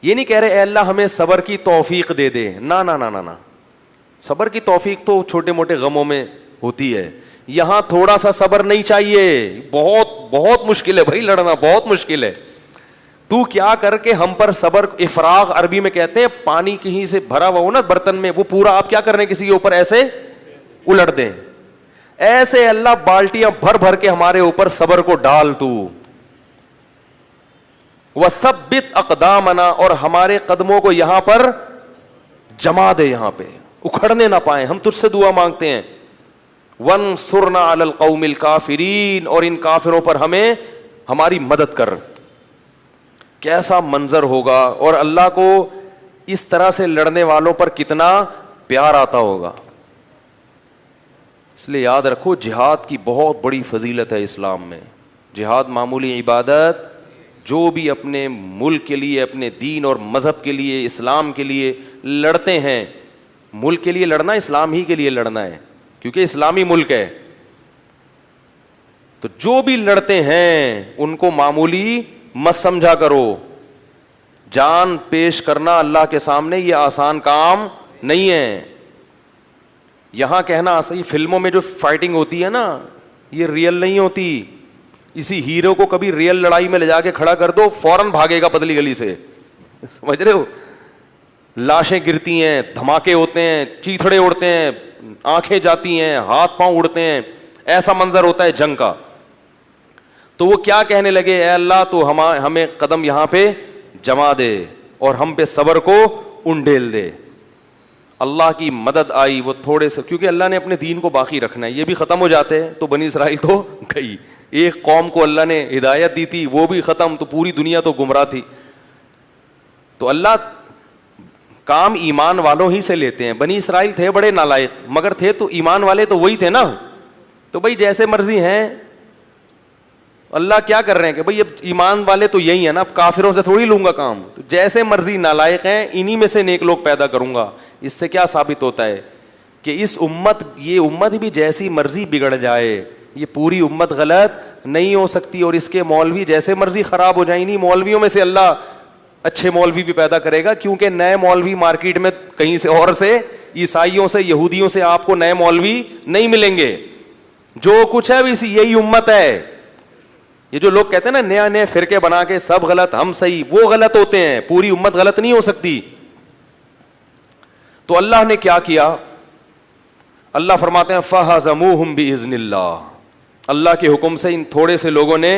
یہ نہیں کہہ رہے اے اللہ ہمیں صبر کی توفیق دے دے, نا نا نا نا, صبر کی توفیق تو چھوٹے موٹے غموں میں ہوتی ہے. یہاں تھوڑا سا صبر نہیں چاہیے, بہت بہت مشکل ہے بھائی, لڑنا بہت مشکل ہے. تو کیا کر کے ہم پر صبر, افراغ عربی میں کہتے ہیں, پانی کہیں سے بھرا ہوا ہو نا برتن میں, وہ پورا آپ کیا کر رہے ہیں کسی کے اوپر ایسے الٹ دیں, ایسے اللہ بالٹیاں بھر بھر کے ہمارے اوپر صبر کو ڈال تو. وثبت اقدامنا, اور ہمارے قدموں کو یہاں پر جما دے, یہاں پہ اکھڑنے نہ پائیں. ہم تجھ سے دعا مانگتے ہیں. وانصرنا علی القوم الکافرین, اور ان کافروں پر ہمیں ہماری مدد کر. کیسا منظر ہوگا, اور اللہ کو اس طرح سے لڑنے والوں پر کتنا پیار آتا ہوگا. اس لیے یاد رکھو جہاد کی بہت بڑی فضیلت ہے اسلام میں. جہاد معمولی عبادت, جو بھی اپنے ملک کے لیے, اپنے دین اور مذہب کے لیے, اسلام کے لیے لڑتے ہیں, ملک کے لیے لڑنا اسلام ہی کے لیے لڑنا ہے کیونکہ اسلامی ملک ہے, تو جو بھی لڑتے ہیں ان کو معمولی مت سمجھا کرو. جان پیش کرنا اللہ کے سامنے یہ آسان کام نہیں ہے. یہاں کہنا صحیح, فلموں میں جو فائٹنگ ہوتی ہے نا یہ ریئل نہیں ہوتی. اسی ہیرو کو کبھی ریئل لڑائی میں لے جا کے کھڑا کر دو, فوراً بھاگے گا پتلی گلی سے, سمجھ رہے ہو. لاشیں گرتی ہیں, دھماکے ہوتے ہیں, چیتھڑے اڑتے ہیں, آنکھیں جاتی ہیں, ہاتھ پاؤں اڑتے ہیں, ایسا منظر ہوتا ہے جنگ کا. تو وہ کیا کہنے لگے, اے اللہ تو ہمیں قدم یہاں پہ جما دے اور ہم پہ صبر کو انڈیل دے. اللہ کی مدد آئی, وہ تھوڑے سے, کیونکہ اللہ نے اپنے دین کو باقی رکھنا ہے. یہ بھی ختم ہو جاتے ہیں تو بنی اسرائیل تو گئی. ایک قوم کو اللہ نے ہدایت دی تھی, وہ بھی ختم, تو پوری دنیا تو گمراہ تھی. تو اللہ کام ایمان والوں ہی سے لیتے ہیں. بنی اسرائیل تھے بڑے نالائق, مگر تھے تو ایمان والے تو وہی تھے نا. تو بھائی جیسے مرضی ہیں, اللہ کیا کر رہے ہیں کہ بھائی اب ایمان والے تو یہی ہیں نا, اب کافروں سے تھوڑی لوں گا کام. تو جیسے مرضی نالائق ہیں, انہی میں سے نیک لوگ پیدا کروں گا. اس سے کیا ثابت ہوتا ہے کہ اس امت, یہ امت بھی جیسی مرضی بگڑ جائے, یہ پوری امت غلط نہیں ہو سکتی, اور اس کے مولوی جیسے مرضی خراب ہو جائیں, نہیں مولویوں میں سے اللہ اچھے مولوی بھی پیدا کرے گا, کیونکہ نئے مولوی مارکیٹ میں کہیں سے اور سے, عیسائیوں سے, یہودیوں سے آپ کو نئے مولوی نہیں ملیں گے. جو کچھ ہے اسی یہی امت ہے. یہ جو لوگ کہتے ہیں نا نیا نئے فرقے بنا کے سب غلط ہم صحیح, وہ غلط ہوتے ہیں, پوری امت غلط نہیں ہو سکتی. تو اللہ نے کیا کیا, اللہ فرماتے ہیں فَهَزَمُوهُمْ بِإِذْنِ اللَّهِ, اللہ کے حکم سے ان تھوڑے سے لوگوں نے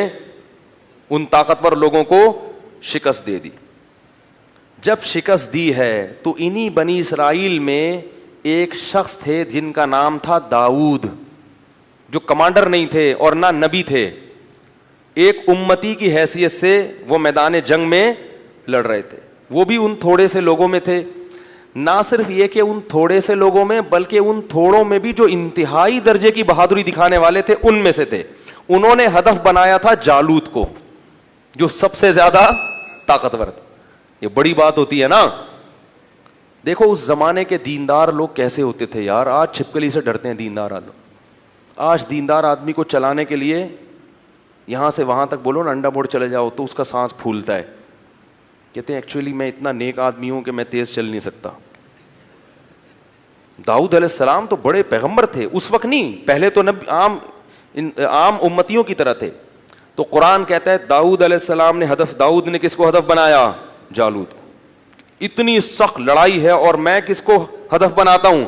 ان طاقتور لوگوں کو شکست دے دی. جب شکست دی ہے تو انہی بنی اسرائیل میں ایک شخص تھے جن کا نام تھا داؤد, جو کمانڈر نہیں تھے اور نہ نبی تھے, ایک امتی کی حیثیت سے وہ میدان جنگ میں لڑ رہے تھے. وہ بھی ان تھوڑے سے لوگوں میں تھے. نہ صرف یہ کہ ان تھوڑے سے لوگوں میں, بلکہ ان تھوڑوں میں بھی جو انتہائی درجے کی بہادری دکھانے والے تھے ان میں سے تھے. انہوں نے ہدف بنایا تھا جالوت کو, جو سب سے زیادہ طاقتور تھا. یہ بڑی بات ہوتی ہے نا. دیکھو اس زمانے کے دیندار لوگ کیسے ہوتے تھے یار. آج چھپکلی سے ڈرتے ہیں دیندار لوگ. آج دیندار آدمی کو چلانے کے لیے یہاں سے وہاں تک بولو نا انڈا بورڈ چلے جاؤ تو اس کا سانس پھولتا ہے. کہتے ہیں ایکچولی میں اتنا نیک آدمی ہوں کہ میں تیز چل نہیں سکتا. داؤد علیہ السلام تو بڑے پیغمبر تھے اس وقت, نہیں پہلے تو عام امتیوں کی طرح تھے. تو قرآن کہتا ہے داؤد علیہ السلام نے داؤد نے کس کو ہدف بنایا, جالوت کو. اتنی سخت لڑائی ہے اور میں کس کو ہدف بناتا ہوں,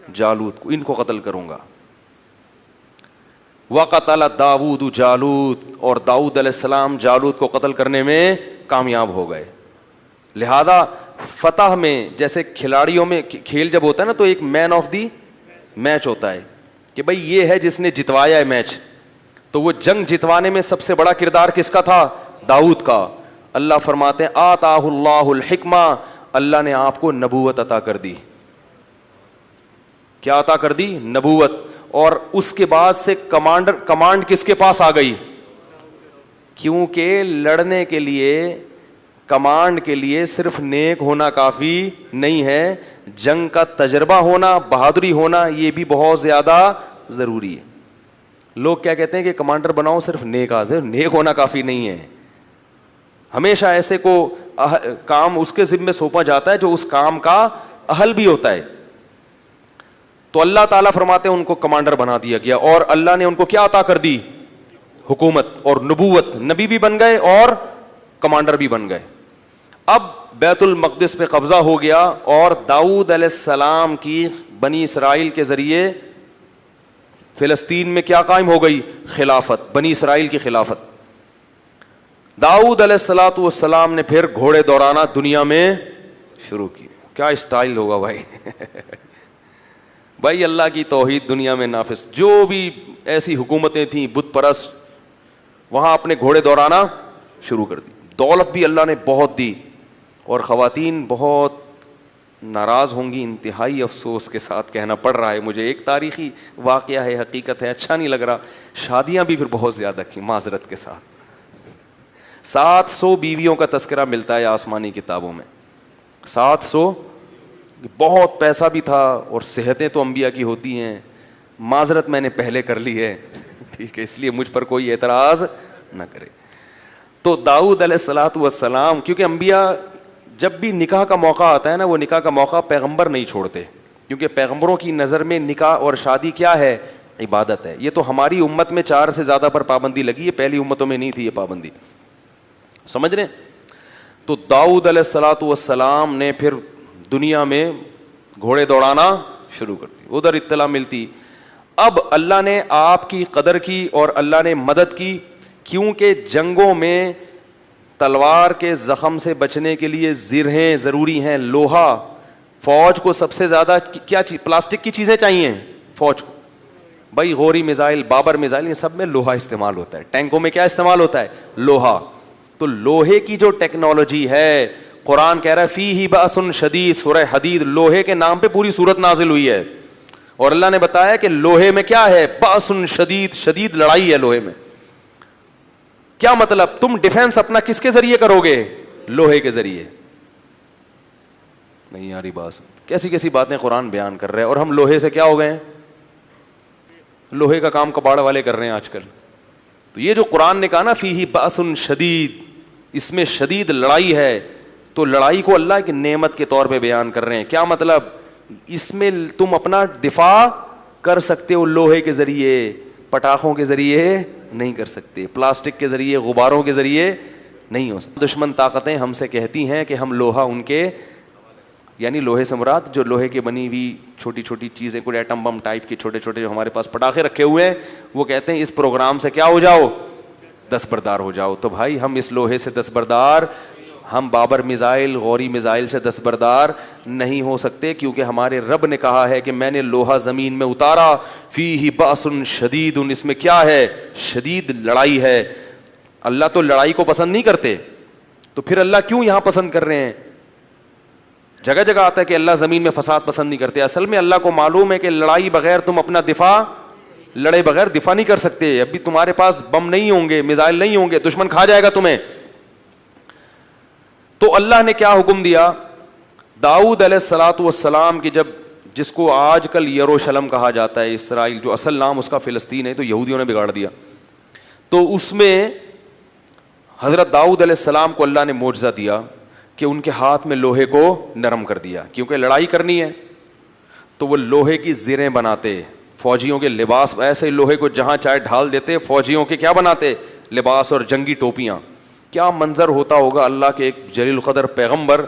جالوت کو, ان کو قتل کروں گا. وقتل داؤد جالوت, اور داؤد علیہ السلام جالوت کو قتل کرنے میں کامیاب ہو گئے. لہذا فتح میں جیسے کھلاڑیوں میں کھیل جب ہوتا ہے نا تو ایک مین آف دی میچ ہوتا ہے کہ بھائی یہ ہے جس نے جتوایا ہے میچ. تو وہ جنگ جتوانے میں سب سے بڑا کردار کس کا تھا, داؤد کا. اللہ فرماتے ہیں آتاہ اللہ الحکمہ, اللہ نے آپ کو نبوت عطا کر دی. کیا عطا کر دی, نبوت. اور اس کے بعد سے کمانڈ کس کے پاس آ گئی, کیونکہ لڑنے کے لیے کمانڈ کے لیے صرف نیک ہونا کافی نہیں ہے, جنگ کا تجربہ ہونا, بہادری ہونا, یہ بھی بہت زیادہ ضروری ہے. لوگ کیا کہتے ہیں کہ کمانڈر بناؤ صرف نیک آدمی, نیک ہونا کافی نہیں ہے. ہمیشہ ایسے کو کام اس کے ذمے سونپا جاتا ہے جو اس کام کا اہل بھی ہوتا ہے. تو اللہ تعالیٰ فرماتے ہیں ان کو کمانڈر بنا دیا گیا, اور اللہ نے ان کو کیا عطا کر دی, حکومت اور نبوت. نبی بھی بن گئے اور کمانڈر بھی بن گئے. اب بیت المقدس پہ قبضہ ہو گیا, اور داؤد علیہ السلام کی بنی اسرائیل کے ذریعے فلسطین میں کیا قائم ہو گئی, خلافت, بنی اسرائیل کی خلافت. داؤد علیہ السلام نے پھر گھوڑے دوڑانا دنیا میں شروع کی. کیا اسٹائل ہوگا بھائی بھائی اللہ کی توحید دنیا میں نافذ. جو بھی ایسی حکومتیں تھیں بت پرست, وہاں اپنے گھوڑے دوڑانا شروع کر دی. دولت بھی اللہ نے بہت دی, اور خواتین بہت ناراض ہوں گی, انتہائی افسوس کے ساتھ کہنا پڑ رہا ہے مجھے, ایک تاریخی واقعہ ہے, حقیقت ہے, اچھا نہیں لگ رہا. شادیاں بھی پھر بہت زیادہ کی معذرت کے ساتھ. 700 بیویوں کا تذکرہ ملتا ہے آسمانی کتابوں میں. 700, بہت پیسہ بھی تھا, اور صحتیں تو انبیاء کی ہوتی ہیں. معذرت میں نے پہلے کر لی ہے, ٹھیک ہے, اس لیے مجھ پر کوئی اعتراض نہ کرے. تو داؤد علیہ السلام, کیونکہ انبیاء جب بھی نکاح کا موقع آتا ہے نا, وہ نکاح کا موقع پیغمبر نہیں چھوڑتے, کیونکہ پیغمبروں کی نظر میں نکاح اور شادی کیا ہے, عبادت ہے. یہ تو ہماری امت میں 4 سے زیادہ پر پابندی لگی ہے, پہلی امتوں میں نہیں تھی یہ پابندی, سمجھ رہے. تو داؤد علیہ السلام نے پھر دنیا میں گھوڑے دوڑانا شروع کر دی. ادھر اطلاع ملتی. اب اللہ نے آپ کی قدر کی اور اللہ نے مدد کی, کیونکہ جنگوں میں تلوار کے زخم سے بچنے کے لیے زرہیں ضروری ہیں, لوہا. فوج کو سب سے زیادہ کیا چیز, پلاسٹک کی چیزیں چاہیے فوج کو. بھائی غوری میزائل, بابر میزائل, یہ سب میں لوہا استعمال ہوتا ہے. ٹینکوں میں کیا استعمال ہوتا ہے, لوہا. تو لوہے کی جو ٹیکنالوجی ہے, قرآن کہہ رہا ہے فیہ بأس شدید, سورہ حدید, لوہے کے نام پہ پوری سورت نازل ہوئی ہے. اور اللہ نے بتایا کہ لوہے میں کیا ہے, بأس شدید, شدید لڑائی ہے لوہے میں. کیا مطلب, تم ڈیفینس اپنا کس کے ذریعے کرو گے, لوہے کے ذریعے. نہیں یاری بات, کیسی کیسی باتیں قرآن بیان کر رہے ہیں, اور ہم لوہے سے کیا ہو گئے ہیں, لوہے کا کام کباڑ والے کر رہے ہیں آج کل. تو یہ جو قرآن نے کہا نا فیہ بأس شدید, اس میں شدید لڑائی ہے, تو لڑائی کو اللہ کی نعمت کے طور پہ بیان کر رہے ہیں. کیا مطلب؟ اس میں تم اپنا دفاع کر سکتے ہو, لوہے کے ذریعے, پٹاخوں کے ذریعے نہیں کر سکتے, پلاسٹک کے ذریعے, غباروں کے ذریعے نہیں ہو سکتا. دشمن طاقتیں ہم سے کہتی ہیں کہ ہم لوہا ان کے, یعنی لوہے سے مراد جو لوہے کی بنی ہوئی چھوٹی چھوٹی چیزیں, کوئی ایٹم بم ٹائپ کے چھوٹے چھوٹے جو ہمارے پاس پٹاخے رکھے ہوئے ہیں, وہ کہتے ہیں اس پروگرام سے کیا ہو جاؤ, دستبردار ہو جاؤ. تو بھائی ہم اس لوہے سے دستبردار, ہم بابر میزائل, غوری میزائل سے دستبردار نہیں ہو سکتے, کیونکہ ہمارے رب نے کہا ہے کہ میں نے لوہا زمین میں اتارا, فیہ بأس شدید, اس میں کیا ہے, شدید لڑائی ہے. اللہ تو لڑائی کو پسند نہیں کرتے, تو پھر اللہ کیوں یہاں پسند کر رہے ہیں؟ جگہ جگہ آتا ہے کہ اللہ زمین میں فساد پسند نہیں کرتے. اصل میں اللہ کو معلوم ہے کہ لڑائی بغیر تم اپنا دفاع, لڑے بغیر دفاع نہیں کر سکتے. ابھی تمہارے پاس بم نہیں ہوں گے, میزائل نہیں ہوں گے, دشمن کھا جائے گا تمہیں. تو اللہ نے کیا حکم دیا؟ داؤد علیہ الصلاۃ والسلام کی, جب جس کو آج کل یروشلم کہا جاتا ہے, اسرائیل, جو اصل نام اس کا فلسطین ہے, تو یہودیوں نے بگاڑ دیا. تو اس میں حضرت داؤد علیہ السلام کو اللہ نے معجزہ دیا کہ ان کے ہاتھ میں لوہے کو نرم کر دیا, کیونکہ لڑائی کرنی ہے. تو وہ لوہے کی زریں بناتے, فوجیوں کے لباس, ایسے لوہے کو جہاں چاہے ڈھال دیتے, فوجیوں کے کیا بناتے, لباس اور جنگی ٹوپیاں. کیا منظر ہوتا ہوگا, اللہ کے ایک جلیل القدر پیغمبر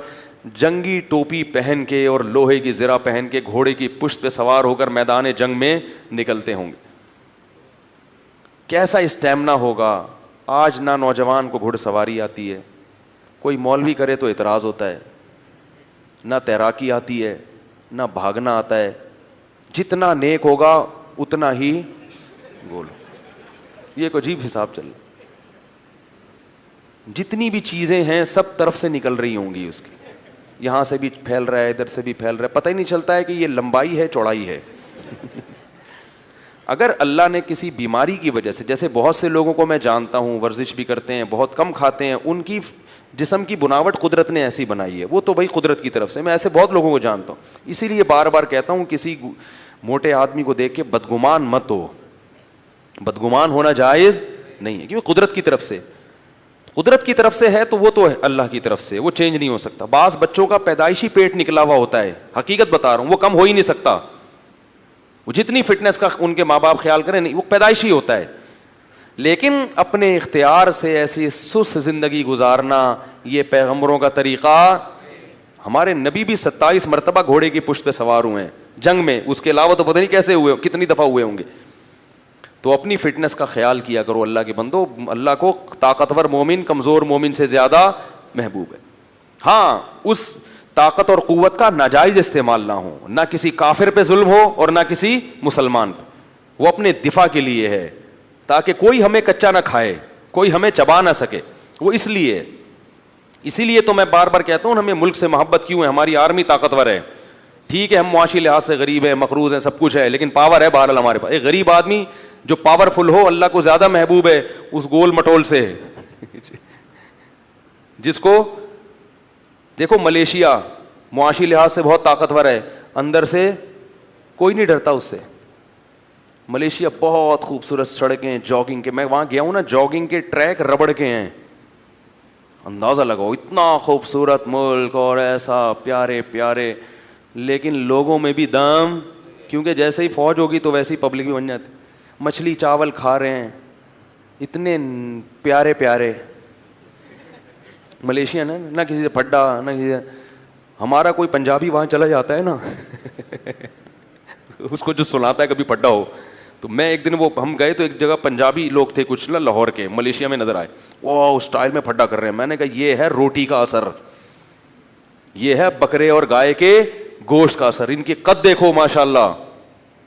جنگی ٹوپی پہن کے اور لوہے کی زرہ پہن کے گھوڑے کی پشت پہ سوار ہو کر میدان جنگ میں نکلتے ہوں گے. کیسا اسٹیمنا ہوگا. آج نہ نوجوان کو گھڑ سواری آتی ہے, کوئی مولوی کرے تو اعتراض ہوتا ہے, نہ تیراکی آتی ہے, نہ بھاگنا آتا ہے. جتنا نیک ہوگا اتنا ہی گول. یہ ایک عجیب حساب چل رہا. جتنی بھی چیزیں ہیں سب طرف سے نکل رہی ہوں گی اس کی, یہاں سے بھی پھیل رہا ہے, ادھر سے بھی پھیل رہا ہے, پتہ ہی نہیں چلتا ہے کہ یہ لمبائی ہے چوڑائی ہے. اگر اللہ نے کسی بیماری کی وجہ سے, جیسے بہت سے لوگوں کو میں جانتا ہوں ورزش بھی کرتے ہیں, بہت کم کھاتے ہیں, ان کی جسم کی بناوٹ قدرت نے ایسی بنائی ہے, وہ تو بھائی قدرت کی طرف سے. میں ایسے بہت لوگوں کو جانتا ہوں, اسی لیے بار بار کہتا ہوں کسی موٹے آدمی کو دیکھ کے بدگمان مت ہو. بدگمان ہونا جائز نہیں ہے, کیونکہ قدرت کی طرف سے, قدرت کی طرف سے ہے تو وہ تو ہے اللہ کی طرف سے, وہ چینج نہیں ہو سکتا. بعض بچوں کا پیدائشی پیٹ نکلا ہوا ہوتا ہے, حقیقت بتا رہا ہوں, وہ کم ہو ہی نہیں سکتا. وہ جتنی فٹنس کا ان کے ماں باپ خیال کریں, نہیں, وہ پیدائشی ہوتا ہے. لیکن اپنے اختیار سے ایسی سست زندگی گزارنا یہ پیغمبروں کا طریقہ. ہمارے نبی بھی 27 مرتبہ گھوڑے کی پشت پہ سوار ہوئے ہیں جنگ میں, اس کے علاوہ تو پتہ نہیں کیسے ہوئے, کتنی دفعہ ہوئے ہوں گے. تو اپنی فٹنس کا خیال کیا کرو اللہ کے بندو. اللہ کو طاقتور مومن کمزور مومن سے زیادہ محبوب ہے. ہاں, اس طاقت اور قوت کا ناجائز استعمال نہ ہو, نہ کسی کافر پہ ظلم ہو اور نہ کسی مسلمان پہ. وہ اپنے دفاع کے لیے ہے, تاکہ کوئی ہمیں کچا نہ کھائے, کوئی ہمیں چبا نہ سکے. وہ اسی لیے تو میں بار بار کہتا ہوں ہمیں ملک سے محبت کیوں ہے. ہماری آرمی طاقتور ہے, ٹھیک ہے, ہم معاشی لحاظ سے غریب ہیں, مقروض ہیں, سب کچھ ہے, لیکن پاور ہے بہرحال ہمارے پاس. ایک غریب آدمی جو پاورفل ہو اللہ کو زیادہ محبوب ہے اس گول مٹول سے. جس کو دیکھو ملیشیا معاشی لحاظ سے بہت طاقتور ہے, اندر سے کوئی نہیں ڈرتا اس سے. ملیشیا بہت خوبصورت سڑکیں, جاگنگ کے, میں وہاں گیا ہوں نا, جاگنگ کے ٹریک ربڑ کے ہیں. اندازہ لگاؤ, اتنا خوبصورت ملک اور ایسا پیارے پیارے, لیکن لوگوں میں بھی دم, کیونکہ جیسے ہی فوج ہوگی تو ویسے ہی پبلک بھی بن جاتی. مچھلی چاول کھا رہے ہیں, اتنے پیارے پیارے ملیشین ہے, نہ کسی سے پھڈا نہ کسی سے. ہمارا کوئی پنجابی وہاں چلا جاتا ہے نا, اس کو جو سناتا ہے کبھی پھڈا ہو. تو میں ایک دن وہ ہم گئے تو ایک جگہ پنجابی لوگ تھے کچھ لاہور کے, ملیشیا میں نظر آئے, وہ اسٹائل میں پھڈا کر رہے ہیں. میں نے کہا یہ ہے روٹی کا اثر, یہ ہے بکرے اور گائے کے گوشت کا اثر. ان کی قد دیکھو ماشاء اللہ,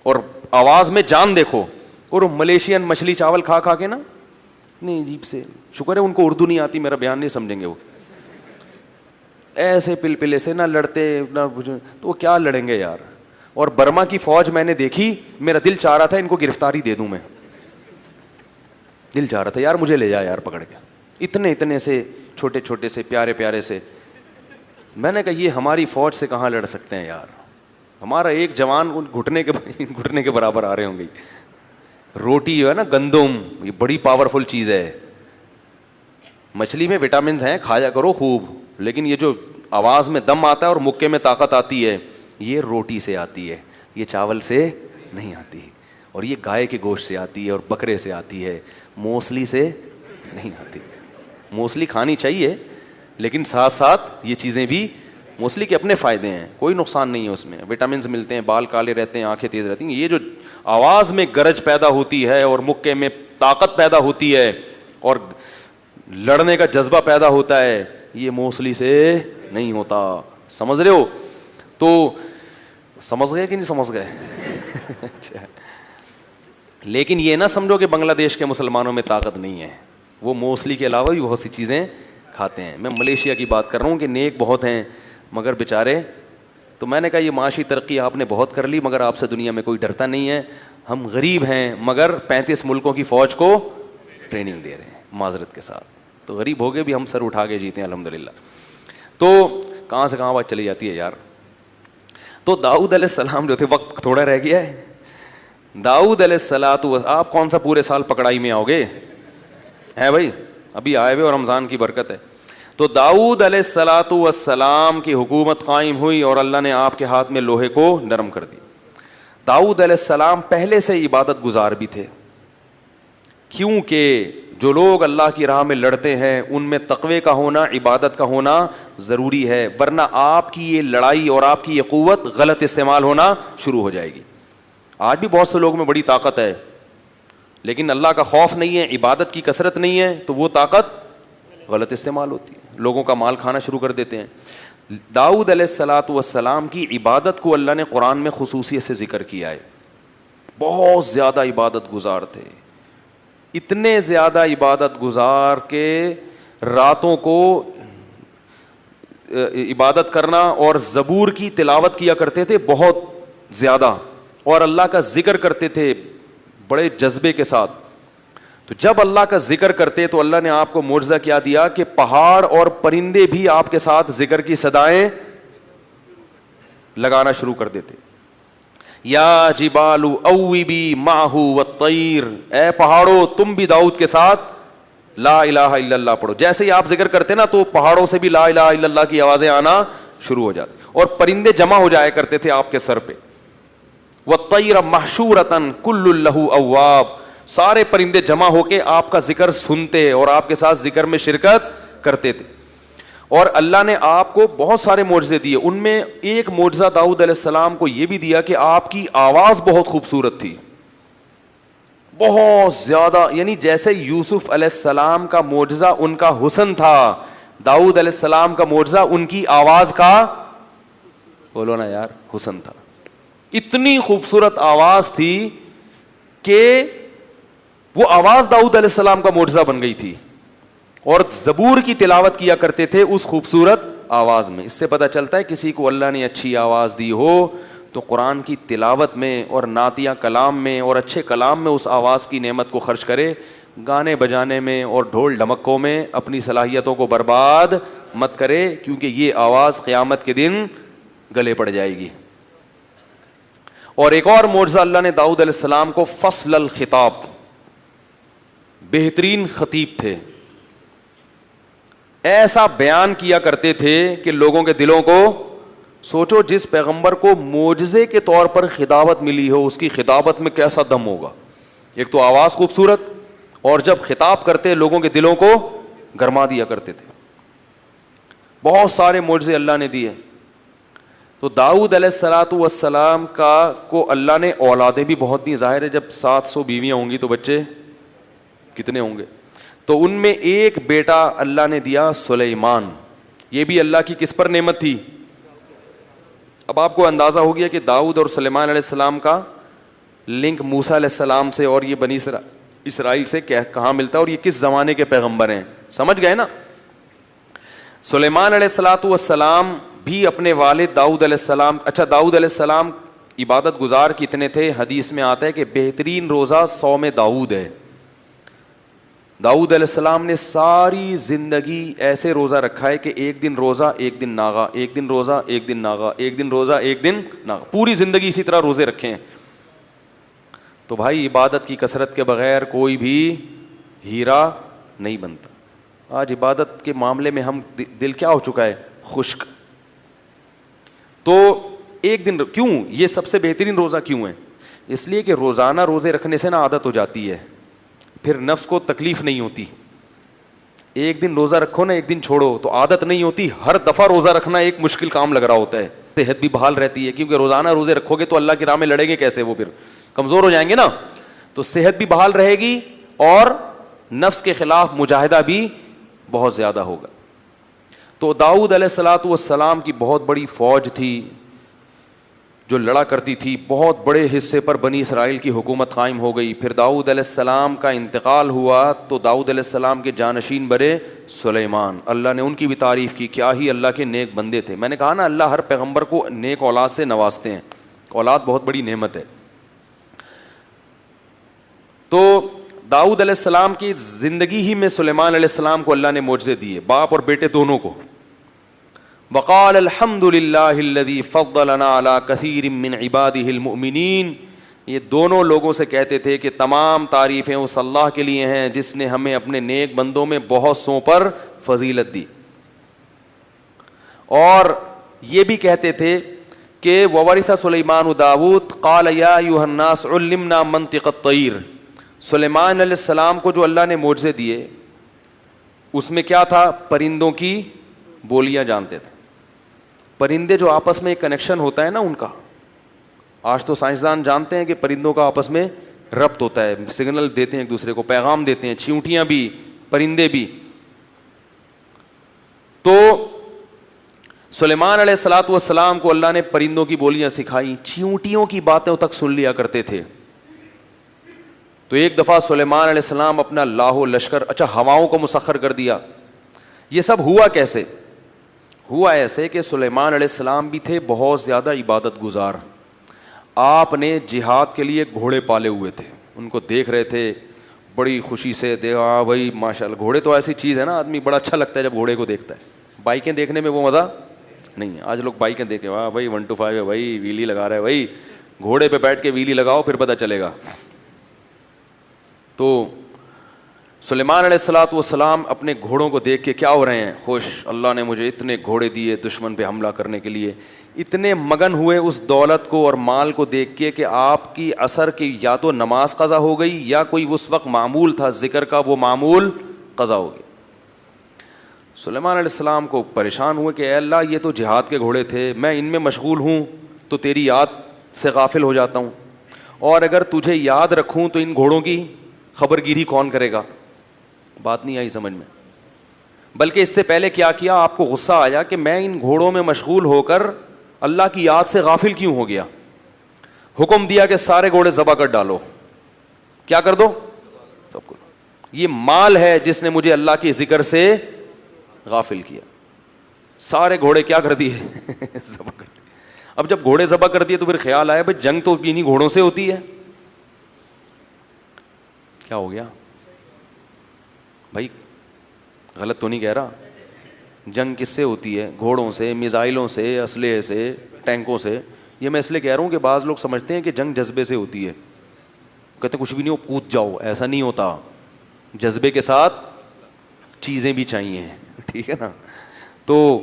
اور آواز میں جان دیکھو. اور ملیشین مچھلی چاول کھا کھا کے نا اتنی عجیب سے, شکر ہے ان کو اردو نہیں آتی, میرا بیان نہیں سمجھیں گے وہ, ایسے پلپلے سے نہ لڑتے نہ, تو وہ کیا لڑیں گے یار. اور برما کی فوج میں نے دیکھی, میرا دل چاہ رہا تھا ان کو گرفتاری دے دوں, میں دل چاہ رہا تھا یار مجھے لے جا یار پکڑ کے, اتنے سے چھوٹے چھوٹے سے پیارے پیارے سے. میں نے کہا یہ ہماری فوج سے کہاں لڑ سکتے ہیں یار, ہمارا ایک جوان گھٹنے کے برابر آ رہے ہوں گے. روٹی جو ہے نا گندم, یہ بڑی پاورفل چیز ہے. مچھلی میں وٹامنز ہیں, کھایا کرو خوب, لیکن یہ جو آواز میں دم آتا ہے اور مکے میں طاقت آتی ہے, یہ روٹی سے آتی ہے, یہ چاول سے نہیں آتی, اور یہ گائے کے گوشت سے آتی ہے اور بکرے سے آتی ہے, موسلی سے نہیں آتی. موسلی کھانی چاہیے, لیکن ساتھ ساتھ یہ چیزیں بھی, موسلی کے اپنے فائدے ہیں, کوئی نقصان نہیں ہے اس میں, وٹامنز ملتے ہیں, بال کالے رہتے ہیں, آنکھیں تیز رہتی ہیں. یہ جو آواز میں گرج پیدا ہوتی ہے اور مکے میں طاقت پیدا ہوتی ہے اور لڑنے کا جذبہ پیدا ہوتا ہے, یہ موسلی سے نہیں ہوتا. سمجھ رہے ہو؟ تو سمجھ گئے کہ نہیں سمجھ گئے؟ لیکن یہ نہ سمجھو کہ بنگلہ دیش کے مسلمانوں میں طاقت نہیں ہے, وہ موسلی کے علاوہ بھی بہت سی چیزیں کھاتے ہیں. میں ملیشیا کی بات کر رہا ہوں کہ نیک بہت ہیں مگر بیچارے, تو میں نے کہا یہ معاشی ترقی آپ نے بہت کر لی مگر آپ سے دنیا میں کوئی ڈرتا نہیں ہے. ہم غریب ہیں مگر 35 ملکوں کی فوج کو ٹریننگ دے رہے ہیں معذرت کے ساتھ, تو غریب ہو گئے بھی ہم سر اٹھا کے جیتے ہیں الحمدللہ. تو کہاں سے کہاں بات چلی جاتی ہے یار. تو داؤد علیہ السلام جو تھے, وقت تھوڑا رہ گیا ہے, داؤد علیہ السلام, آپ کون سا پورے سال پکڑائی میں آؤ گے, ہے بھائی, ابھی آئے ہوئے اور رمضان کی برکت ہے. تو داؤد علیہ السلام کی حکومت قائم ہوئی اور اللہ نے آپ کے ہاتھ میں لوہے کو نرم کر دی. داؤد علیہ السلام پہلے سے عبادت گزار بھی تھے, کیونکہ جو لوگ اللہ کی راہ میں لڑتے ہیں ان میں تقوی کا ہونا, عبادت کا ہونا ضروری ہے, ورنہ آپ کی یہ لڑائی اور آپ کی یہ قوت غلط استعمال ہونا شروع ہو جائے گی. آج بھی بہت سے لوگوں میں بڑی طاقت ہے لیکن اللہ کا خوف نہیں ہے, عبادت کی کثرت نہیں ہے, تو وہ طاقت غلط استعمال ہوتی ہے, لوگوں کا مال کھانا شروع کر دیتے ہیں. داؤد علیہ السلام کی عبادت کو اللہ نے قرآن میں خصوصیت سے ذکر کیا ہے. بہت زیادہ عبادت گزار تھے, اتنے زیادہ عبادت گزار کہ راتوں کو عبادت کرنا اور زبور کی تلاوت کیا کرتے تھے بہت زیادہ, اور اللہ کا ذکر کرتے تھے بڑے جذبے کے ساتھ. تو جب اللہ کا ذکر کرتے تو اللہ نے آپ کو معجزہ کیا دیا کہ پہاڑ اور پرندے بھی آپ کے ساتھ ذکر کی صدائیں لگانا شروع کر دیتے. یا جبال اوبی معہ والطیر, اے پہاڑوں تم بھی داؤد کے ساتھ لا الہ الا اللہ پڑھو. جیسے ہی آپ ذکر کرتے نا تو پہاڑوں سے بھی لا الہ الا اللہ کی آوازیں آنا شروع ہو جاتی, اور پرندے جمع ہو جایا کرتے تھے آپ کے سر پہ. والطیر محشورۃ کل لہ اواب, سارے پرندے جمع ہو کے آپ کا ذکر سنتے اور آپ کے ساتھ ذکر میں شرکت کرتے تھے. اور اللہ نے آپ کو بہت سارے معجزے دیے, ان میں ایک معجزہ داؤد علیہ السلام کو یہ بھی دیا کہ آپ کی آواز بہت خوبصورت تھی, بہت زیادہ. یعنی جیسے یوسف علیہ السلام کا معجزہ ان کا حسن تھا, داؤد علیہ السلام کا معجزہ ان کی آواز کا, بولو نا یار, حسن تھا. اتنی خوبصورت آواز تھی کہ وہ آواز داؤد علیہ السلام کا معجزہ بن گئی تھی, اور زبور کی تلاوت کیا کرتے تھے اس خوبصورت آواز میں. اس سے پتہ چلتا ہے کسی کو اللہ نے اچھی آواز دی ہو تو قرآن کی تلاوت میں اور نعتیہ کلام میں اور اچھے کلام میں اس آواز کی نعمت کو خرچ کرے, گانے بجانے میں اور ڈھول ڈھمکوں میں اپنی صلاحیتوں کو برباد مت کرے, کیونکہ یہ آواز قیامت کے دن گلے پڑ جائے گی. اور ایک اور معجزہ اللہ نے داؤد علیہ السلام کو فصل الخطاب, بہترین خطیب تھے, ایسا بیان کیا کرتے تھے کہ لوگوں کے دلوں کو, سوچو جس پیغمبر کو معجزے کے طور پر خطابت ملی ہو اس کی خطابت میں کیسا دم ہوگا. ایک تو آواز خوبصورت, اور جب خطاب کرتے لوگوں کے دلوں کو گرما دیا کرتے تھے. بہت سارے معجزے اللہ نے دیے. تو داؤد علیہ السلام کو اللہ نے اولادیں بھی بہت دی. ظاہر ہے جب 700 بیویاں ہوں گی تو بچے کتنے ہوں گے, تو ان میں ایک بیٹا اللہ نے دیا سلیمان. یہ بھی اللہ کی کس پر نعمت تھی. اب آپ کو اندازہ ہو گیا کہ داؤد اور سلیمان علیہ السلام کا لنک موسیٰ علیہ السلام سے اور یہ بنی اسرائیل سے کہاں ملتا ہے, اور یہ کس زمانے کے پیغمبر ہیں. سمجھ گئے نا. سلیمان علیہ السلام بھی اپنے والد داؤد علیہ السلام, اچھا داؤد علیہ السلام عبادت گزار کتنے تھے, حدیث میں آتا ہے کہ بہترین روزہ صوم داؤد ہے. داؤد علیہ السلام نے ساری زندگی ایسے روزہ رکھا ہے کہ ایک دن روزہ ایک دن ناغا, ایک دن روزہ ایک دن ناغا, ایک دن روزہ ایک دن ناغا, پوری زندگی اسی طرح روزے رکھے ہیں. تو بھائی عبادت کی کثرت کے بغیر کوئی بھی ہیرا نہیں بنتا. آج عبادت کے معاملے میں ہم دل کیا ہو چکا ہے, خشک. تو ایک دن کیوں یہ سب سے بہترین روزہ کیوں ہے؟ اس لیے کہ روزانہ روزے رکھنے سے نا عادت ہو جاتی ہے, پھر نفس کو تکلیف نہیں ہوتی. ایک دن روزہ رکھو نا, ایک دن چھوڑو تو عادت نہیں ہوتی. ہر دفعہ روزہ رکھنا ایک مشکل کام لگ رہا ہوتا ہے. صحت بھی بحال رہتی ہے, کیونکہ روزانہ روزے رکھو گے تو اللہ کی راہ میں لڑیں گے کیسے, وہ پھر کمزور ہو جائیں گے نا. تو صحت بھی بحال رہے گی اور نفس کے خلاف مجاہدہ بھی بہت زیادہ ہوگا. تو داؤد علیہ الصلاۃ والسلام کی بہت بڑی فوج تھی جو لڑا کرتی تھی. بہت بڑے حصے پر بنی اسرائیل کی حکومت قائم ہو گئی. پھر داؤد علیہ السلام کا انتقال ہوا تو داؤد علیہ السلام کے جانشین بنے سلیمان. اللہ نے ان کی بھی تعریف کی, کیا ہی اللہ کے نیک بندے تھے. میں نے کہا نا اللہ ہر پیغمبر کو نیک اولاد سے نوازتے ہیں, اولاد بہت بڑی نعمت ہے. تو داؤد علیہ السلام کی زندگی ہی میں سلیمان علیہ السلام کو اللہ نے معجزے دیے, باپ اور بیٹے دونوں کو. وقال الحمد للہ الذی فضلنا علی کثیر من عبادہ المؤمنین. یہ دونوں لوگوں سے کہتے تھے کہ تمام تعریفیں اس اللہ کے لیے ہیں جس نے ہمیں اپنے نیک بندوں میں بہت سوں پر فضیلت دی. اور یہ بھی کہتے تھے کہ وورث سلیمان داؤد قال یا ایھا الناس علمنا منطق الطیر. سلیمان علیہ السلام کو جو اللہ نے معجزے دیے اس میں کیا تھا, پرندوں کی بولیاں جانتے تھے. پرندے جو آپس میں ایک کنیکشن ہوتا ہے نا ان کا, آج تو سائنسدان جانتے ہیں کہ پرندوں کا آپس میں ربط ہوتا ہے, سگنل دیتے ہیں ایک دوسرے کو, پیغام دیتے ہیں. چیونٹیاں بھی, پرندے بھی. تو سلیمان علیہ الصلاۃ والسلام کو اللہ نے پرندوں کی بولیاں سکھائیں, چیونٹیوں کی باتیں تک سن لیا کرتے تھے. تو ایک دفعہ سلیمان علیہ السلام اپنا لاہو لشکر, اچھا ہواؤں کو مسخر کر دیا. یہ سب ہوا کیسے؟ ہوا ایسے کہ سلیمان علیہ السلام بھی تھے بہت زیادہ عبادت گزار. آپ نے جہاد کے لیے گھوڑے پالے ہوئے تھے, ان کو دیکھ رہے تھے بڑی خوشی سے. دیکھا بھائی ماشاء اللہ, گھوڑے تو ایسی چیز ہے نا, آدمی بڑا اچھا لگتا ہے جب گھوڑے کو دیکھتا ہے. بائکیں دیکھنے میں وہ مزہ نہیں ہے. آج لوگ بائکیں دیکھیں, واہ بھائی 125 ہے بھائی, ویلی لگا رہا ہے بھائی. گھوڑے پہ بیٹھ کے ویلی لگاؤ پھر پتہ چلے گا. تو سلیمان علیہ الصلاۃ والسلام اپنے گھوڑوں کو دیکھ کے کیا ہو رہے ہیں, خوش. اللہ نے مجھے اتنے گھوڑے دیے دشمن پہ حملہ کرنے کے لیے. اتنے مگن ہوئے اس دولت کو اور مال کو دیکھ کے کہ آپ کی عصر کی یا تو نماز قضا ہو گئی یا کوئی اس وقت معمول تھا ذکر کا وہ معمول قضا ہو گیا. سلیمان علیہ السلام کو پریشان ہوئے کہ اے اللہ یہ تو جہاد کے گھوڑے تھے, میں ان میں مشغول ہوں تو تیری یاد سے غافل ہو جاتا ہوں, اور اگر تجھے یاد رکھوں تو ان گھوڑوں کی خبر گیری کون کرے گا. بات نہیں آئی سمجھ میں. بلکہ اس سے پہلے کیا کیا, آپ کو غصہ آیا کہ میں ان گھوڑوں میں مشغول ہو کر اللہ کی یاد سے غافل کیوں ہو گیا. حکم دیا کہ سارے گھوڑے ذبح کر ڈالو. کیا کر دو؟ یہ مال ہے جس نے مجھے اللہ کے ذکر سے غافل کیا. سارے گھوڑے کیا کر دیے, ذبح کر دیے. اب جب گھوڑے ذبح کر دیے تو پھر خیال آیا بھائی جنگ تو انہیں گھوڑوں سے ہوتی ہے. کیا ہو گیا بھائی, غلط تو نہیں کہہ رہا؟ جنگ کس سے ہوتی ہے؟ گھوڑوں سے, میزائلوں سے, اسلحے سے, ٹینکوں سے. یہ میں اس لیے کہہ رہا ہوں کہ بعض لوگ سمجھتے ہیں کہ جنگ جذبے سے ہوتی ہے, کہتے ہیں کچھ بھی نہیں ہو کود جاؤ. ایسا نہیں ہوتا, جذبے کے ساتھ چیزیں بھی چاہیے, ٹھیک ہے نا. تو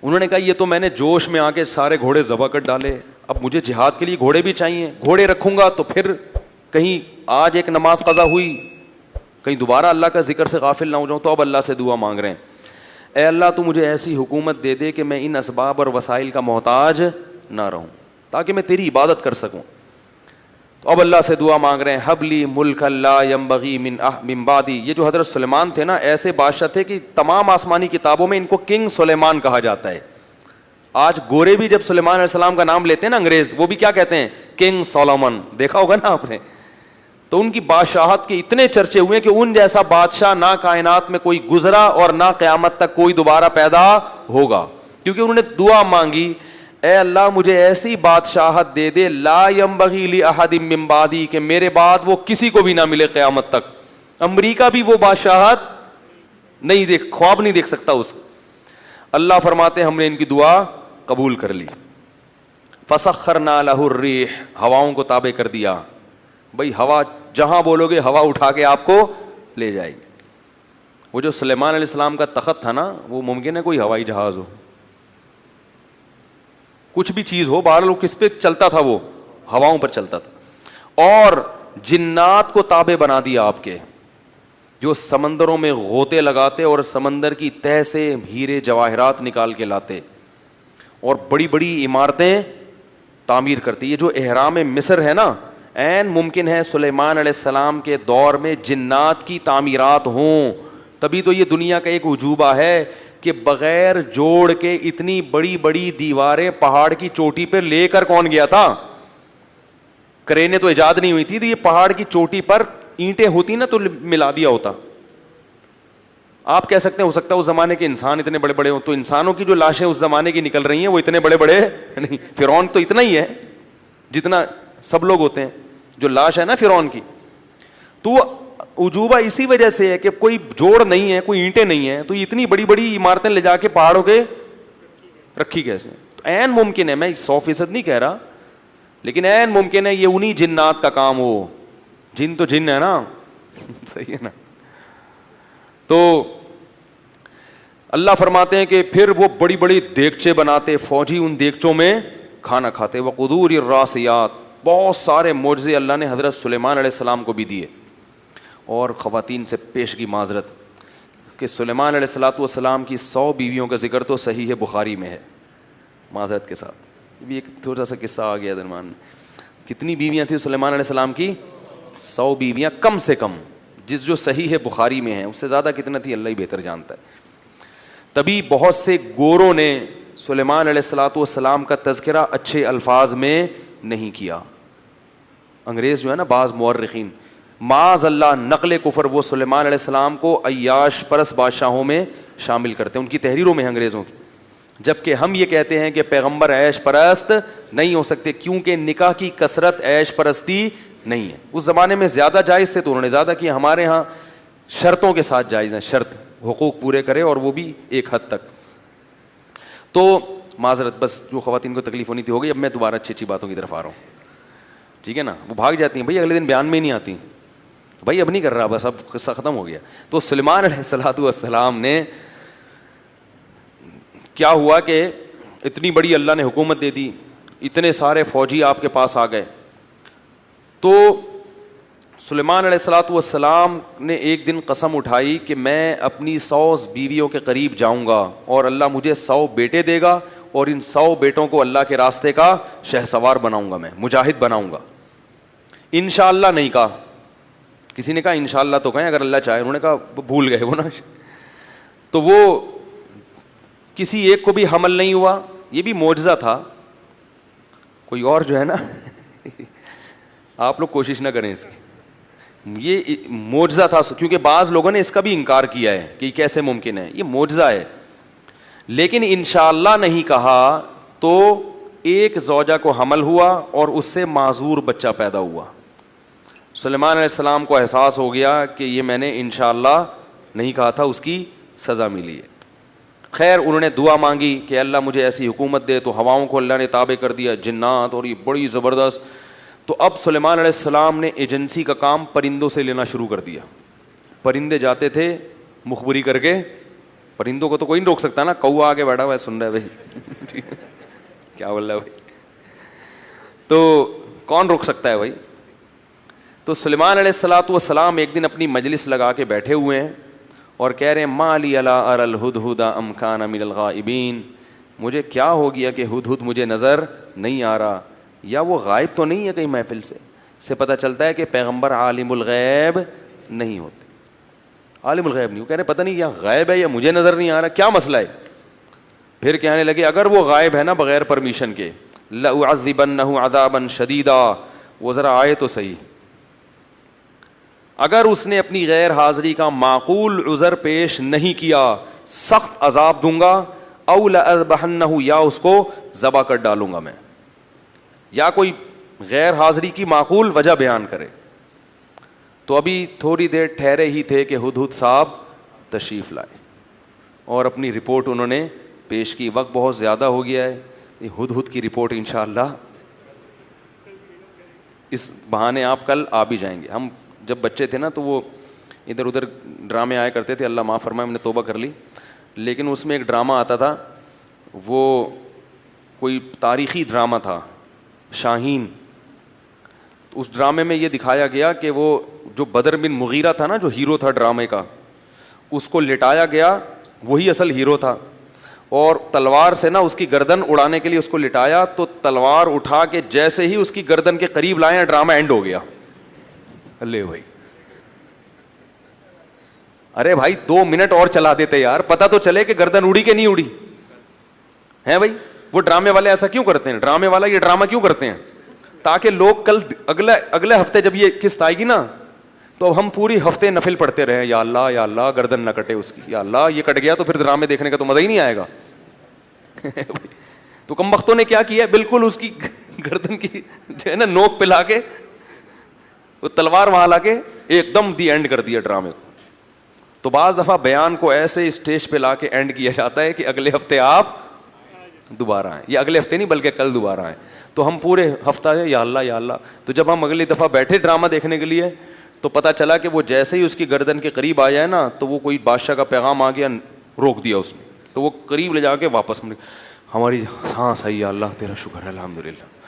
انہوں نے کہا یہ تو میں نے جوش میں آ کے سارے گھوڑے ذبح کر ڈالے, اب مجھے جہاد کے لیے گھوڑے بھی چاہیے. گھوڑے رکھوں گا تو پھر کہیں آج ایک نماز قضا ہوئی, کہیں دوبارہ اللہ کا ذکر سے غافل نہ ہو جاؤں. تو اب اللہ سے دعا مانگ رہے ہیں, اے اللہ تو مجھے ایسی حکومت دے دے کہ میں ان اسباب اور وسائل کا محتاج نہ رہوں, تاکہ میں تیری عبادت کر سکوں. تو اب اللہ سے دعا مانگ رہے ہیں, حبلی ملک لا ینبغی من بعدی. یہ جو حضرت سلیمان تھے نا, ایسے بادشاہ تھے کہ تمام آسمانی کتابوں میں ان کو کنگ سلیمان کہا جاتا ہے. آج گورے بھی جب سلیمان علیہ السلام کا نام لیتے ہیں نا انگریز, وہ بھی کیا کہتے ہیں, کنگ سولومن. دیکھا ہوگا نا آپ نے. تو ان کی بادشاہت کے اتنے چرچے ہوئے کہ ان جیسا بادشاہ نہ کائنات میں کوئی گزرا اور نہ قیامت تک کوئی دوبارہ پیدا ہوگا, کیونکہ انہوں نے دعا مانگی, اے اللہ مجھے ایسی بادشاہت دے دے لا ینبغی لأحد من بعدی, کہ میرے بعد وہ کسی کو بھی نہ ملے قیامت تک. امریکہ بھی وہ بادشاہت نہیں دیکھ, خواب نہیں دیکھ سکتا اس. اللہ فرماتے ہم نے ان کی دعا قبول کر لی. فسخرنا لہ الریح, ہواؤں کو تابع کر دیا. بھائی ہوا جہاں بولو گے ہوا اٹھا کے آپ کو لے جائے گی. وہ جو سلیمان علیہ السلام کا تخت تھا نا, وہ ممکن ہے کوئی ہوائی جہاز ہو, کچھ بھی چیز ہو, بہرحال وہ کس پہ چلتا تھا, وہ ہواؤں پر چلتا تھا. اور جنات کو تابع بنا دیا آپ کے, جو سمندروں میں غوطے لگاتے اور سمندر کی تہ سے ہیرے جواہرات نکال کے لاتے اور بڑی بڑی عمارتیں تعمیر کرتی. یہ جو احرام مصر ہے نا, عین ممکن ہے سلیمان علیہ السلام کے دور میں جنات کی تعمیرات ہوں. تبھی تو یہ دنیا کا ایک عجوبہ ہے کہ بغیر جوڑ کے اتنی بڑی بڑی دیواریں پہاڑ کی چوٹی پہ لے کر کون گیا تھا؟ کرینیں تو ایجاد نہیں ہوئی تھی, تو یہ پہاڑ کی چوٹی پر اینٹیں ہوتی نا تو ملا دیا ہوتا. آپ کہہ سکتے ہیں ہو سکتا ہے اس زمانے کے انسان اتنے بڑے بڑے ہوں, تو انسانوں کی جو لاشیں اس زمانے کی نکل رہی ہیں وہ اتنے بڑے بڑے نہیں. فرعون تو اتنا ہی ہے جتنا سب لوگ ہوتے ہیں. جو لاش ہے نا فرعون کی, تو عجوبہ اسی وجہ سے ہے کہ کوئی جوڑ نہیں ہے, کوئی اینٹیں نہیں ہیں, تو اتنی بڑی بڑی عمارتیں لے جا کے پہاڑوں کے رکھی کیسے؟ تو عین ممکن ہے, میں 100% نہیں کہہ رہا, لیکن عین ممکن ہے یہ انہی جنات کا کام ہو. جن تو جن ہے نا صحیح ہے نا. تو اللہ فرماتے ہیں کہ پھر وہ بڑی بڑی دیگچے بناتے, فوجی ان دیگچوں میں کھانا کھاتے. وقدور الراسیات, بہت سارے معجزے اللہ نے حضرت سلیمان علیہ السلام کو بھی دیے. اور خواتین سے پیشگی معذرت کہ سلیمان علیہ السلام کی 100 بیویوں کا ذکر تو صحیح بخاری میں ہے, معذرت کے ساتھ. بھی ایک تھوڑا سا قصہ آ گیا درمیان میں. کتنی بیویاں تھیں سلیمان علیہ السلام کی؟ 100 بیویاں کم سے کم, جو صحیح بخاری میں ہے. اس سے زیادہ کتنا تھی اللہ ہی بہتر جانتا ہے. تبھی بہت سے گوروں نے سلیمان علیہ السلام کا تذکرہ اچھے الفاظ میں نہیں کیا. انگریز جو ہے نا, بعض مورخین معاذ اللہ نقل کفر وہ سلیمان علیہ السلام کو عیاش پرست بادشاہوں میں شامل کرتے ہیں, ان کی تحریروں میں انگریزوں کی. جبکہ ہم یہ کہتے ہیں کہ پیغمبر عیش پرست نہیں ہو سکتے, کیونکہ نکاح کی کثرت عیش پرستی نہیں ہے. اس زمانے میں زیادہ جائز تھے تو انہوں نے زیادہ کیا. ہمارے ہاں شرطوں کے ساتھ جائز ہیں, شرط حقوق پورے کرے, اور وہ بھی ایک حد تک. تو معذرت, بس جو خواتین کو تکلیف ہونی تھی ہو گئی. اب میں دوبارہ اچھی اچھی باتوں کی طرف آ رہا ہوں, ٹھیک ہے نا. وہ بھاگ جاتی ہیں بھائی, اگلے دن بیان میں ہی نہیں آتی, بھائی اب نہیں کر رہا, بس اب قصہ ختم ہو گیا. تو سلیمان علیہ السلام نے کیا ہوا کہ اتنی بڑی اللہ نے حکومت دے دی, اتنے سارے فوجی آپ کے پاس آ گئے. تو سلیمان علیہ السلام نے ایک دن قسم اٹھائی کہ میں اپنی 100 بیویوں کے قریب جاؤں گا اور اللہ مجھے 100 بیٹے دے گا, اور ان 100 بیٹوں کو اللہ کے راستے کا شہسوار بناؤں گا, میں مجاہد بناؤں گا. انشاءاللہ نہیں کہا. کسی نے کہا انشاءاللہ تو کہیں اگر اللہ چاہے, انہوں نے کہا بھول گئے وہ نا. تو وہ کسی ایک کو بھی حمل نہیں ہوا. یہ بھی معجزہ تھا. کوئی اور جو ہے نا آپ لوگ کوشش نہ کریں اس کی, یہ معجزہ تھا, کیونکہ بعض لوگوں نے اس کا بھی انکار کیا ہے کہ کیسے ممکن ہے, یہ معجزہ ہے. لیکن انشاءاللہ نہیں کہا تو ایک زوجہ کو حمل ہوا اور اس سے معذور بچہ پیدا ہوا. سلیمان علیہ السلام کو احساس ہو گیا کہ یہ میں نے انشاءاللہ نہیں کہا تھا, اس کی سزا ملی ہے. خیر انہوں نے دعا مانگی کہ اللہ مجھے ایسی حکومت دے, تو ہواؤں کو اللہ نے تابع کر دیا, جنات, اور یہ بڑی زبردست. تو اب سلیمان علیہ السلام نے ایجنسی کا کام پرندوں سے لینا شروع کر دیا. پرندے جاتے تھے مخبری کر کے, پرندوں کو تو کوئی نہیں روک سکتا نا, کوا آگے بیٹھا ہوا ہے سن رہا ہے بھائی کیا بول رہا ہے بھائی, تو کون روک سکتا ہے بھائی. تو سلیمان علیہ السلام ایک دن اپنی مجلس لگا کے بیٹھے ہوئے ہیں اور کہہ رہے ہیں ما لی الا اری الہدہد ام کان من الغائبین, مجھے کیا ہو گیا کہ ہدہد مجھے نظر نہیں آ رہا, یا وہ غائب تو نہیں ہے کہیں محفل سے پتہ چلتا ہے کہ پیغمبر عالم الغیب نہیں ہوتے. عالم الغیب نہیں, وہ کہہ رہے پتہ نہیں یا غائب ہے یا مجھے نظر نہیں آ رہا, کیا مسئلہ ہے. پھر کہنے لگے اگر وہ غائب ہے نا بغیر پرمیشن کے, لأعذبنہ عذابا شدیدا, وہ ذرا آئے تو صحیح. اگر اس نے اپنی غیر حاضری کا معقول عذر پیش نہیں کیا سخت عذاب دوں گا, او لأذبحنہ, یا اس کو ذبح کر ڈالوں گا میں, یا کوئی غیر حاضری کی معقول وجہ بیان کرے. تو ابھی تھوڑی دیر ٹھہرے ہی تھے کہ ہدہد صاحب تشریف لائے اور اپنی رپورٹ انہوں نے پیش کی. وقت بہت زیادہ ہو گیا ہے, ہدہد کی رپورٹ انشاءاللہ اس بہانے آپ کل آ بھی جائیں گے. ہم جب بچے تھے نا تو وہ ادھر ادھر ڈرامے آیا کرتے تھے, اللہ معاف فرمائے ہم نے توبہ کر لی, لیکن اس میں ایک ڈرامہ آتا تھا, وہ کوئی تاریخی ڈرامہ تھا, شاہین. اس ڈرامے میں یہ دکھایا گیا کہ وہ جو بدر بن مغیرہ تھا نا, جو ہیرو تھا ڈرامے کا, اس کو لٹایا گیا, وہی اصل ہیرو تھا, اور تلوار سے نا اس کی گردن اڑانے کے لیے اس کو لٹایا, تو تلوار اٹھا کے جیسے ہی اس کی گردن کے قریب لائے, ڈرامہ اینڈ ہو گیا. لے بھائی, ارے بھائی 2 منٹ اور چلا دیتے یار, پتہ تو چلے کہ گردن اڑی کہ نہیں اڑی ہے بھائی. وہ ڈرامے والے ایسا کیوں کرتے ہیں, ڈرامے والا یہ ڈرامہ کیوں کرتے ہیں, تاکہ لوگ کل اگلے ہفتے جب یہ قسط آئے گی نا, تو ہم پوری ہفتے نفل پڑھتے رہے, یا اللہ گردن نہ کٹے اس کی, یا اللہ یہ کٹ گیا تو پھر ڈرامے دیکھنے کا تو مزہ ہی نہیں آئے گا. تو کم بختوں نے کیا کیا, بالکل اس کی گردن کی جو ہے نا نوک پہ لا کے وہ تلوار وہاں لا کے ایک دم دی اینڈ کر دیا ڈرامے کو. تو بعض دفعہ بیان کو ایسے اسٹیج پہ لا کے اینڈ کیا جاتا ہے کہ اگلے ہفتے آپ دوبارہ آئیں, یا اگلے ہفتے نہیں بلکہ کل دوبارہ آئیں. تو ہم پورے ہفتہ یا اللہ, تو جب ہم اگلی دفعہ بیٹھے ڈرامہ دیکھنے کے لیے تو پتہ چلا کہ وہ جیسے ہی اس کی گردن کے قریب آ جائے نا, تو وہ کوئی بادشاہ کا پیغام آ گیا, روک دیا اس نے, تو وہ قریب لے جا کے واپس, ہماری ہاں صحیح ہے اللہ تیرا شکر ہے الحمدللہ.